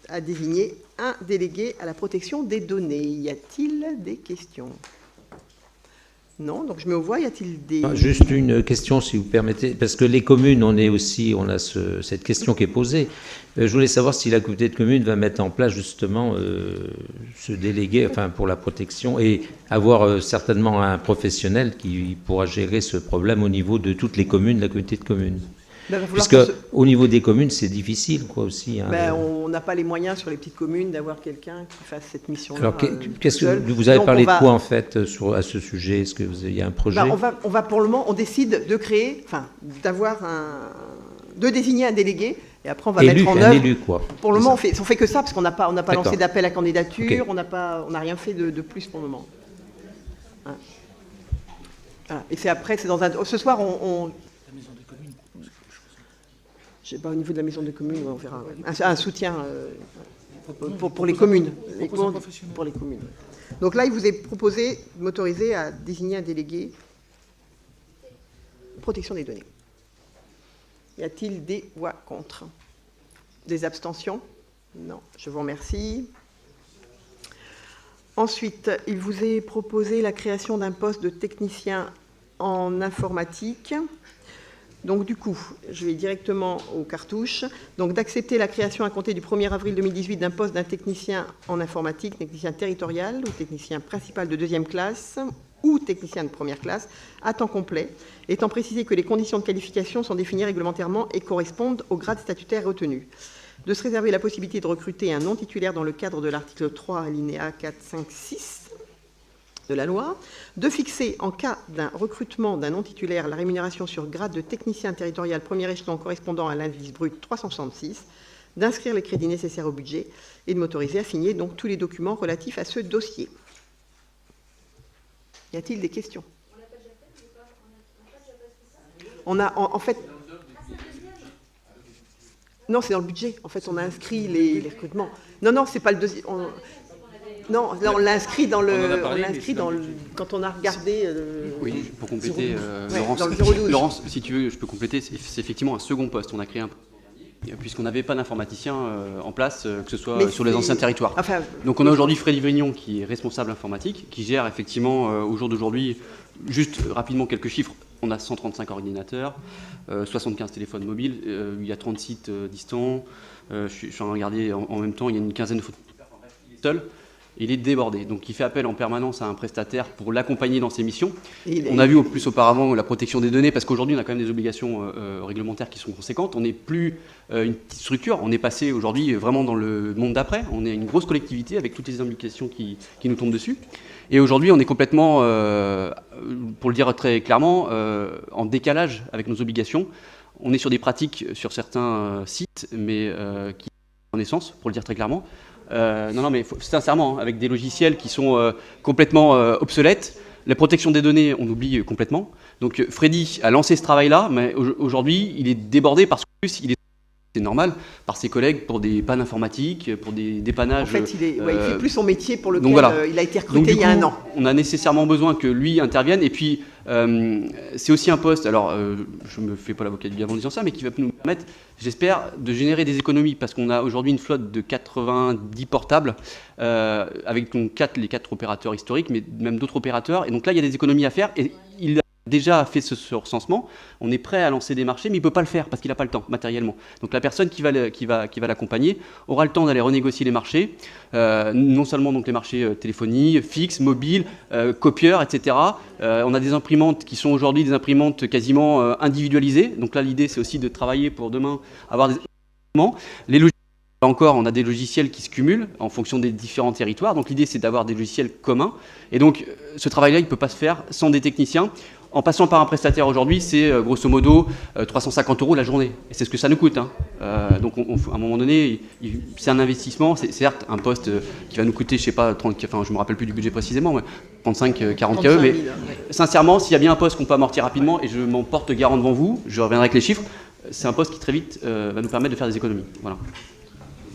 à désigner un délégué à la protection des données. Y a-t-il des questions? Non, donc je mets aux voix. Y a-t-il des... Juste une question, si vous permettez, parce que les communes, on a cette question qui est posée. Je voulais savoir si la communauté de communes va mettre en place justement ce délégué, enfin pour la protection, et avoir certainement un professionnel qui pourra gérer ce problème au niveau de toutes les communes de la communauté de communes. Puisque au niveau des communes, c'est difficile, quoi, aussi. Hein, on n'a pas les moyens sur les petites communes d'avoir quelqu'un qui fasse cette mission-là. Alors, qu'est-ce que vous avez parlé de quoi en fait à ce sujet? Est-ce que il y a un projet? On va pour le moment, on décide de créer, de désigner un délégué, et après on va mettre en œuvre. Un élu, quoi. Pour le moment, on fait que ça parce qu'on n'a pas lancé d'appel à candidature, okay. On n'a rien fait de plus pour le moment. Hein. Voilà. Et c'est après, c'est dans un. Ce soir, je sais pas, au niveau de la maison de commune, on verra. Un soutien pour les communes. Pour les communes. Donc là, il vous est proposé de m'autoriser à désigner un délégué protection des données. Y a-t-il des voix contre? Des abstentions? Non, je vous remercie. Ensuite, il vous est proposé la création d'un poste de technicien en informatique. Donc du coup, je vais directement aux cartouches. Donc d'accepter la création à compter du 1er avril 2018 d'un poste d'un technicien en informatique, technicien territorial ou technicien principal de 2e classe ou technicien de 1re classe à temps complet, étant précisé que les conditions de qualification sont définies réglementairement et correspondent au grade statutaire retenu. De se réserver la possibilité de recruter un non-titulaire dans le cadre de l'article 3, alinéa 4, 5, 6 de la loi, de fixer, en cas d'un recrutement d'un non-titulaire, la rémunération sur grade de technicien territorial premier échelon correspondant à l'indice brut 366, d'inscrire les crédits nécessaires au budget et de m'autoriser à signer donc tous les documents relatifs à ce dossier. Y a-t-il des questions? On a, en fait... Non, c'est dans le budget. En fait, on a inscrit les recrutements. Non, c'est pas le deuxième... Non, là, on l'a inscrit dans le... Quand on a regardé... Oui, pour compléter, Laurence, dans le 012. Laurence, si tu veux, je peux compléter. C'est effectivement un second poste. On a créé un... puisqu'on n'avait pas d'informaticien en place, que ce soit sur les anciens territoires. Enfin, donc on a aujourd'hui Freddy Vignon qui est responsable informatique, qui gère effectivement au jour d'aujourd'hui, juste rapidement quelques chiffres, on a 135 ordinateurs, 75 téléphones mobiles, il y a 30 sites distants, je suis en train de regarder en même temps, il y a une quinzaine de photographes, seul. Il est débordé, donc il fait appel en permanence à un prestataire pour l'accompagner dans ses missions. On a vu au plus auparavant la protection des données, parce qu'aujourd'hui on a quand même des obligations réglementaires qui sont conséquentes. On n'est plus une petite structure, on est passé aujourd'hui vraiment dans le monde d'après. On est une grosse collectivité avec toutes les implications qui nous tombent dessus. Et aujourd'hui on est complètement, pour le dire très clairement, en décalage avec nos obligations. On est sur des pratiques sur certains sites, mais qui en essence, pour le dire très clairement. Non, mais sincèrement, avec des logiciels qui sont complètement obsolètes, la protection des données, on oublie complètement. Donc Freddy a lancé ce travail-là, mais aujourd'hui, il est débordé parce que il est c'est normal, par ses collègues pour des pannes informatiques, pour des dépannages. En fait, il fait plus son métier pour lequel voilà. Il a été recruté il y a un an. On a nécessairement besoin que lui intervienne. Et puis, c'est aussi un poste, alors je ne me fais pas l'avocat du diable en disant ça, mais qui va nous permettre, j'espère, de générer des économies, parce qu'on a aujourd'hui une flotte de 90 portables, avec donc les 4 opérateurs historiques, mais même d'autres opérateurs. Et donc là, il y a des économies à faire. Et il a déjà fait ce recensement, on est prêt à lancer des marchés, mais il ne peut pas le faire parce qu'il n'a pas le temps matériellement. Donc la personne qui va l'accompagner aura le temps d'aller renégocier les marchés, non seulement donc les marchés téléphonie, fixe, mobile, copieurs, etc. On a des imprimantes qui sont aujourd'hui des imprimantes quasiment individualisées. Donc là, l'idée, c'est aussi de travailler pour demain avoir des... Les logiciels, encore, on a des logiciels qui se cumulent en fonction des différents territoires. Donc l'idée, c'est d'avoir des logiciels communs. Et donc, ce travail-là, il ne peut pas se faire sans des techniciens. En passant par un prestataire aujourd'hui, c'est grosso modo 350 € la journée. Et c'est ce que ça nous coûte. Hein. Donc à un moment donné, c'est un investissement. C'est certes un poste qui va nous coûter, je sais pas, 30, enfin, je ne me rappelle plus du budget précisément, mais 35, 40 KE. Mais sincèrement, s'il y a bien un poste qu'on peut amortir rapidement, et je m'en porte garant devant vous, je reviendrai avec les chiffres, c'est un poste qui très vite va nous permettre de faire des économies. Voilà.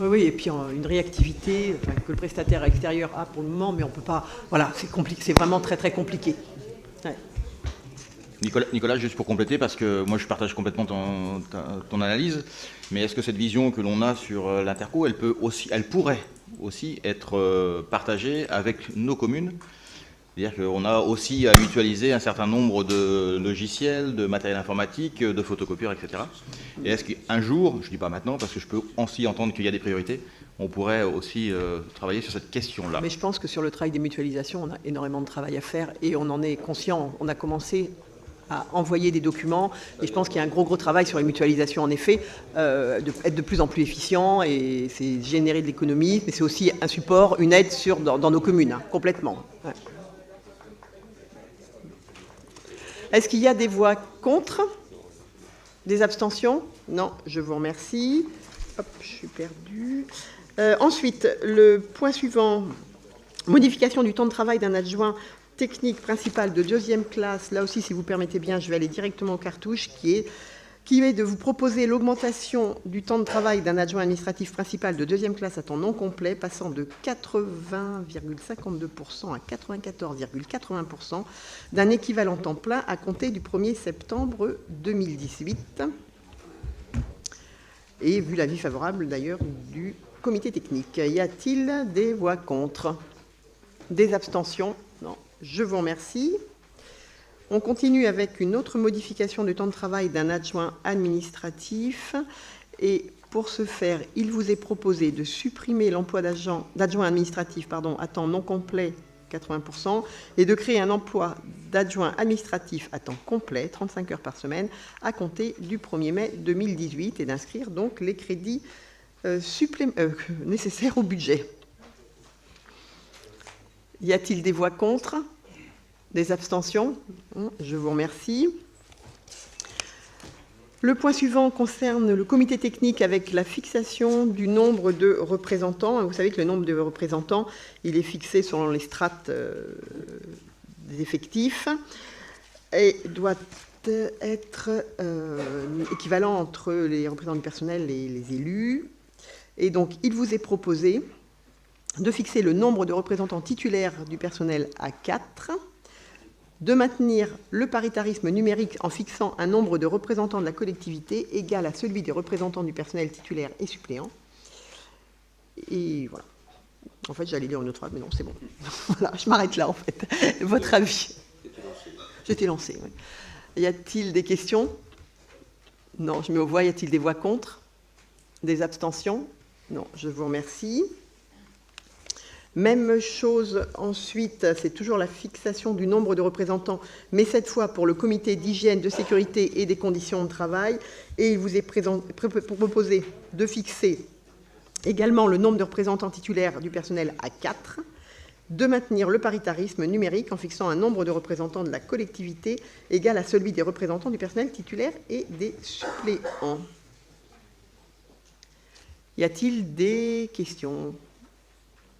Oui, et puis une réactivité que le prestataire extérieur a pour le moment, mais on ne peut pas... Voilà, c'est compliqué, c'est vraiment très très compliqué. Ouais. Nicolas, juste pour compléter, parce que moi je partage complètement ton analyse, mais est-ce que cette vision que l'on a sur l'Interco, elle pourrait aussi être partagée avec nos communes? C'est-à-dire qu'on a aussi à mutualiser un certain nombre de logiciels, de matériel informatique, de photocopieurs, etc. Et est-ce qu'un jour, je ne dis pas maintenant, parce que je peux aussi entendre qu'il y a des priorités, on pourrait aussi travailler sur cette question-là? Mais je pense que sur le travail des mutualisations, on a énormément de travail à faire et on en est conscient. On a commencé à envoyer des documents et je pense qu'il y a un gros travail sur les mutualisations en effet, être de plus en plus efficient, et c'est générer de l'économie, mais c'est aussi un support, une aide dans nos communes, hein, complètement. Ouais. Est-ce qu'il y a des voix contre? Des abstentions? Non, je vous remercie. Hop, je suis perdue. Ensuite, le point suivant, modification du temps de travail d'un adjoint technique principal de 2e classe. Là aussi, si vous permettez bien, je vais aller directement aux cartouches, qui est de vous proposer l'augmentation du temps de travail d'un adjoint administratif principal de 2e classe à temps non complet, passant de 80,52% à 94,80% d'un équivalent temps plein à compter du 1er septembre 2018. Et vu l'avis favorable d'ailleurs du comité technique. Y a-t-il des voix contre? Des abstentions? Non. Je vous remercie. On continue avec une autre modification du temps de travail d'un adjoint administratif. Et pour ce faire, il vous est proposé de supprimer l'emploi d'adjoint administratif à temps non complet, 80%, et de créer un emploi d'adjoint administratif à temps complet, 35 heures par semaine, à compter du 1er mai 2018, et d'inscrire donc les crédits nécessaires au budget. Y a-t-il des voix contre? Des abstentions? Je vous remercie. Le point suivant concerne le comité technique avec la fixation du nombre de représentants. Vous savez que le nombre de représentants, il est fixé selon les strates des effectifs et doit être équivalent entre les représentants du personnel et les élus. Et donc, il vous est proposé de fixer le nombre de représentants titulaires du personnel à 4, de maintenir le paritarisme numérique en fixant un nombre de représentants de la collectivité égal à celui des représentants du personnel titulaire et suppléant. Et voilà. En fait, j'allais lire une autre phrase, mais non, c'est bon. Voilà, je m'arrête là, en fait. Votre avis? J'étais lancée. Oui. Y a-t-il des questions? Non, je mets aux voix. Y a-t-il des voix contre? Des abstentions? Non, je vous remercie. Même chose ensuite, c'est toujours la fixation du nombre de représentants, mais cette fois pour le comité d'hygiène, de sécurité et des conditions de travail. Et il vous est proposé de fixer également le nombre de représentants titulaires du personnel à 4, de maintenir le paritarisme numérique en fixant un nombre de représentants de la collectivité égal à celui des représentants du personnel titulaire et des suppléants. Y a-t-il des questions?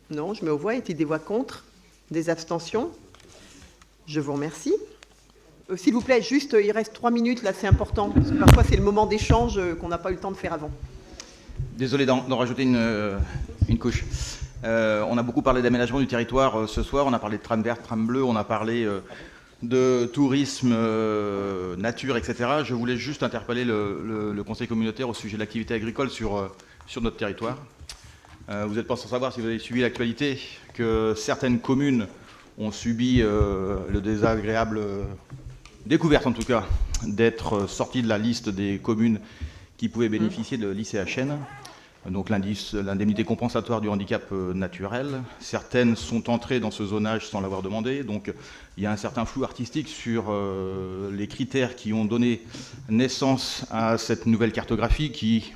Non, je mets aux voix. Y a-t-il des voix contre? Des abstentions? Je vous remercie. S'il vous plaît, juste, il reste 3 minutes, là, c'est important, parce que parfois c'est le moment d'échange qu'on n'a pas eu le temps de faire avant. Désolé d'en rajouter une couche. On a beaucoup parlé d'aménagement du territoire ce soir, on a parlé de tram vert, tram bleu, on a parlé de tourisme, nature, etc. Je voulais juste interpeller le conseil communautaire au sujet de l'activité agricole sur notre territoire. Vous n'êtes pas sans savoir, si vous avez suivi l'actualité, que certaines communes ont subi le désagréable découverte, en tout cas, d'être sorties de la liste des communes qui pouvaient bénéficier de l'ICHN, donc l'indemnité compensatoire du handicap naturel. Certaines sont entrées dans ce zonage sans l'avoir demandé, donc il y a un certain flou artistique sur les critères qui ont donné naissance à cette nouvelle cartographie qui...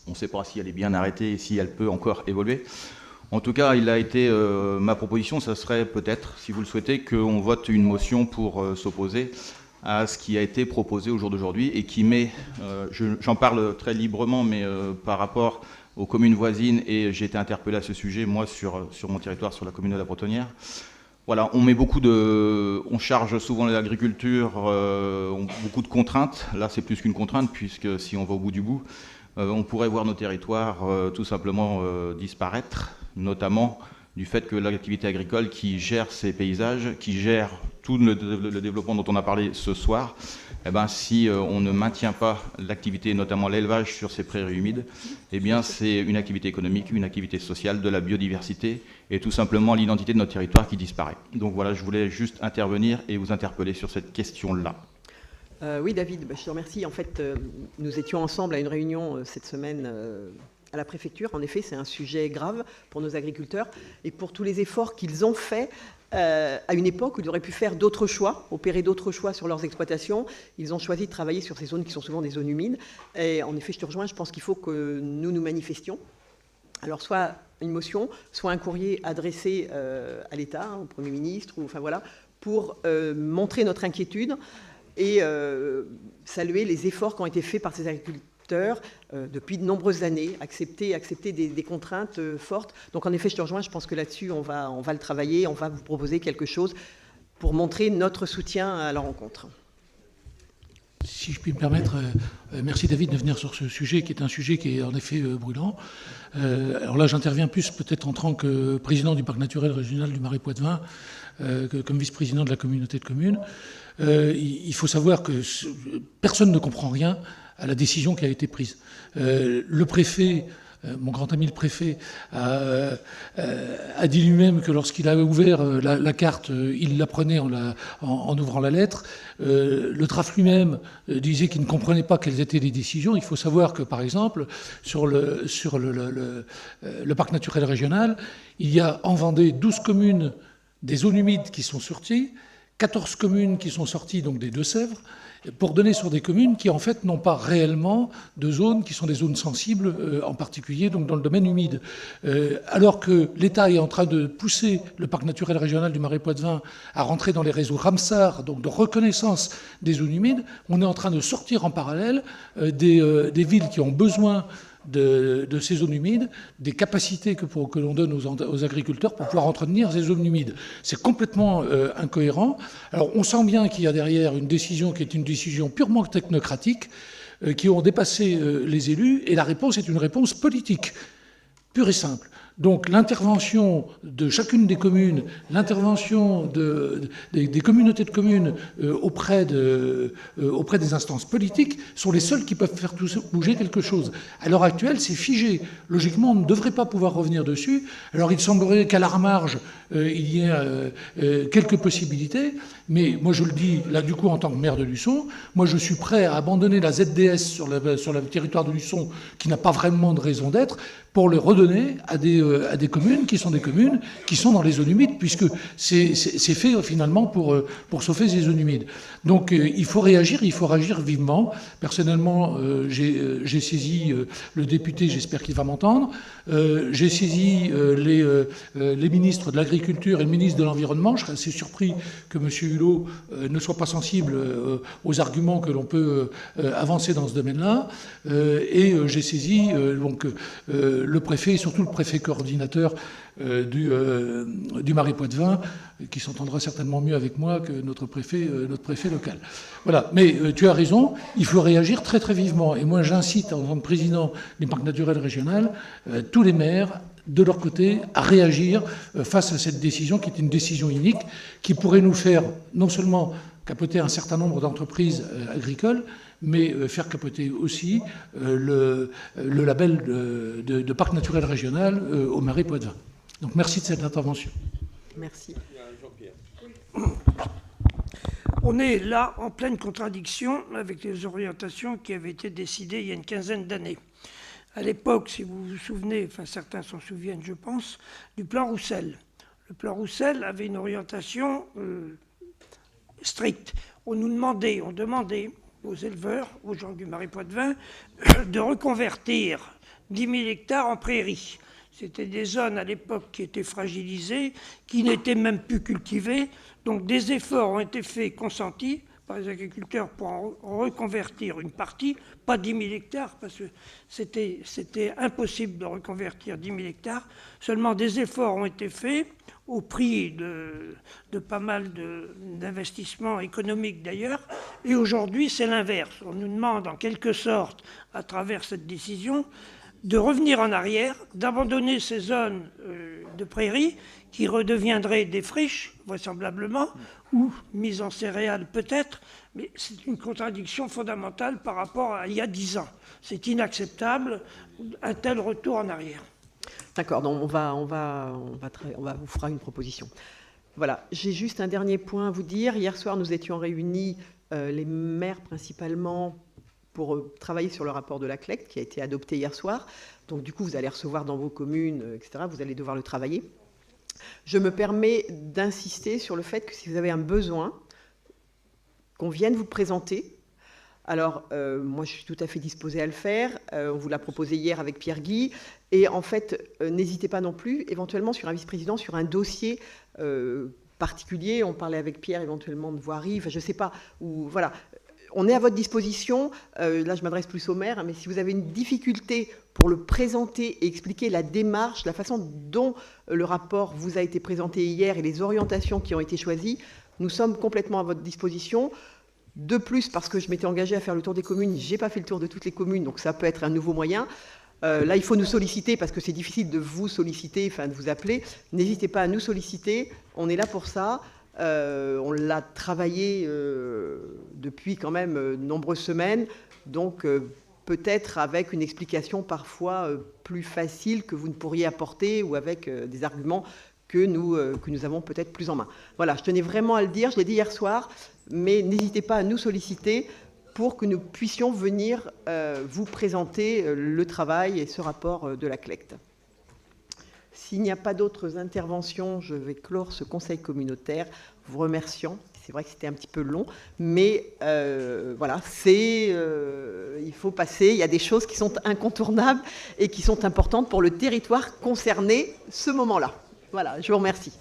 On ne sait pas si elle est bien arrêtée et si elle peut encore évoluer. En tout cas, il a été ma proposition, ça serait peut-être, si vous le souhaitez, qu'on vote une motion pour s'opposer à ce qui a été proposé au jour d'aujourd'hui et qui met, j'en parle très librement, mais par rapport aux communes voisines, et j'ai été interpellé à ce sujet, moi, sur mon territoire, sur la commune de la Bretonnière. Voilà, on charge souvent l'agriculture, beaucoup de contraintes. Là, c'est plus qu'une contrainte, puisque si on va au bout du bout, on pourrait voir nos territoires tout simplement disparaître, notamment du fait que l'activité agricole qui gère ces paysages, qui gère tout le développement dont on a parlé ce soir, eh ben, si on ne maintient pas l'activité, notamment l'élevage sur ces prairies humides, eh bien, c'est une activité économique, une activité sociale, de la biodiversité et tout simplement l'identité de notre territoire qui disparaît. Donc voilà, je voulais juste intervenir et vous interpeller sur cette question-là. Oui, David, je te remercie. En fait, nous étions ensemble à une réunion cette semaine à la préfecture. En effet, c'est un sujet grave pour nos agriculteurs et pour tous les efforts qu'ils ont faits à une époque où ils auraient pu faire d'autres choix, opérer d'autres choix sur leurs exploitations. Ils ont choisi de travailler sur ces zones qui sont souvent des zones humides. Et en effet, je te rejoins, je pense qu'il faut que nous nous manifestions. Alors, soit une motion, soit un courrier adressé à l'État, au Premier ministre, ou, enfin voilà, pour montrer notre inquiétude et saluer les efforts qui ont été faits par ces agriculteurs depuis de nombreuses années, accepter des contraintes fortes. Donc en effet, je te rejoins, je pense que là-dessus, on va le travailler, on va vous proposer quelque chose pour montrer notre soutien à la rencontre. Si je puis me permettre, merci David de venir sur ce sujet qui est un sujet qui est en effet brûlant. Alors là, j'interviens plus peut-être en tant que président du parc naturel régional du Marais Poitevin, comme vice-président de la communauté de communes. Il faut savoir que personne ne comprend rien à la décision qui a été prise. Le préfet mon grand ami le préfet a dit lui-même que lorsqu'il avait ouvert la carte, il l'apprenait en ouvrant la lettre. Le DRAF lui-même disait qu'il ne comprenait pas quelles étaient les décisions. Il faut savoir que, par exemple, sur le parc naturel régional, il y a en Vendée 12 communes des zones humides qui sont sorties, 14 communes qui sont sorties donc des Deux-Sèvres, pour donner sur des communes qui en fait n'ont pas réellement de zones qui sont des zones sensibles, en particulier donc dans le domaine humide. Alors que l'État est en train de pousser le parc naturel régional du Marais Poitevin à rentrer dans les réseaux Ramsar, donc de reconnaissance des zones humides, on est en train de sortir en parallèle des villes qui ont besoin de ces zones humides, des capacités que l'on donne aux agriculteurs pour pouvoir entretenir ces zones humides. C'est complètement incohérent. Alors on sent bien qu'il y a derrière une décision qui est une décision purement technocratique, qui ont dépassé les élus, et la réponse est une réponse politique, pure et simple. Donc l'intervention de chacune des communes, l'intervention des communautés de communes auprès des instances politiques sont les seuls qui peuvent faire bouger quelque chose. À l'heure actuelle, c'est figé. Logiquement, on ne devrait pas pouvoir revenir dessus. Alors il semblerait qu'à la marge, il y ait quelques possibilités, mais moi je le dis là du coup en tant que maire de Luçon, moi je suis prêt à abandonner la ZDS sur le territoire de Luçon qui n'a pas vraiment de raison d'être, pour le redonner à des communes qui sont dans les zones humides, puisque c'est fait finalement pour sauver ces zones humides. Donc il faut réagir vivement. Personnellement, j'ai saisi le député, j'espère qu'il va m'entendre. J'ai saisi les ministres de l'Agriculture et le ministre de l'Environnement. Je serais assez surpris que M. Hulot ne soit pas sensible aux arguments que l'on peut avancer dans ce domaine-là. Et j'ai saisi le préfet, et surtout le préfet coordinateur du Marais Poitevin, qui s'entendra certainement mieux avec moi que notre préfet local. Voilà. Mais tu as raison, il faut réagir très très vivement. Et moi j'incite, en tant que président du parc naturel régional, tous les maires, de leur côté, à réagir face à cette décision qui est une décision inique, qui pourrait nous faire non seulement capoter un certain nombre d'entreprises agricoles, mais faire capoter aussi le label de parc naturel régional au Marais Poitevin. Donc merci de cette intervention. Merci. On est là en pleine contradiction avec les orientations qui avaient été décidées il y a une quinzaine d'années. À l'époque, si vous vous souvenez, enfin certains s'en souviennent je pense, du plan Roussel. Le plan Roussel avait une orientation stricte. On demandait aux éleveurs, aux gens du Marais Poitevin, de reconvertir 10 000 hectares en prairies. C'était des zones à l'époque qui étaient fragilisées, qui n'étaient même plus cultivées. Donc des efforts ont été faits, consentis par les agriculteurs pour en reconvertir une partie, pas 10 000 hectares, parce que c'était impossible de reconvertir 10 000 hectares. Seulement des efforts ont été faits, au prix de pas mal d'investissements économiques d'ailleurs. Et aujourd'hui, c'est l'inverse. On nous demande en quelque sorte, à travers cette décision, de revenir en arrière, d'abandonner ces zones de prairies qui redeviendraient des friches, vraisemblablement, ou mises en céréales peut-être, mais c'est une contradiction fondamentale par rapport à il y a 10 ans. C'est inacceptable, un tel retour en arrière. D'accord, donc on vous fera une proposition. Voilà, j'ai juste un dernier point à vous dire. Hier soir, nous étions réunis, les maires principalement, pour travailler sur le rapport de la CLEC qui a été adopté hier soir. Donc du coup, vous allez recevoir dans vos communes, etc. Vous allez devoir le travailler. Je me permets d'insister sur le fait que si vous avez un besoin, qu'on vienne vous présenter. Alors, moi, je suis tout à fait disposée à le faire. On vous l'a proposé hier avec Pierre Guy. Et en fait, n'hésitez pas non plus, éventuellement, sur un vice-président, sur un dossier particulier. On parlait avec Pierre, éventuellement, de voirie. Enfin, je ne sais pas. Ou, voilà. On est à votre disposition. Là, je m'adresse plus au maire. Mais si vous avez une difficulté pour le présenter et expliquer la démarche, la façon dont le rapport vous a été présenté hier et les orientations qui ont été choisies, nous sommes complètement à votre disposition. De plus, parce que je m'étais engagée à faire le tour des communes, je n'ai pas fait le tour de toutes les communes, donc ça peut être un nouveau moyen. Là, il faut nous solliciter, parce que c'est difficile de vous solliciter, enfin de vous appeler. N'hésitez pas à nous solliciter, on est là pour ça. On l'a travaillé depuis quand même de nombreuses semaines. Donc, peut-être avec une explication parfois plus facile que vous ne pourriez apporter ou avec des arguments que nous avons peut-être plus en main. Voilà, je tenais vraiment à le dire, je l'ai dit hier soir, mais n'hésitez pas à nous solliciter pour que nous puissions venir vous présenter le travail et ce rapport de la CLECT. S'il n'y a pas d'autres interventions, je vais clore ce conseil communautaire, vous remerciant. C'est vrai que c'était un petit peu long, mais voilà, il faut passer. Il y a des choses qui sont incontournables et qui sont importantes pour le territoire concerné ce moment-là. Voilà, je vous remercie.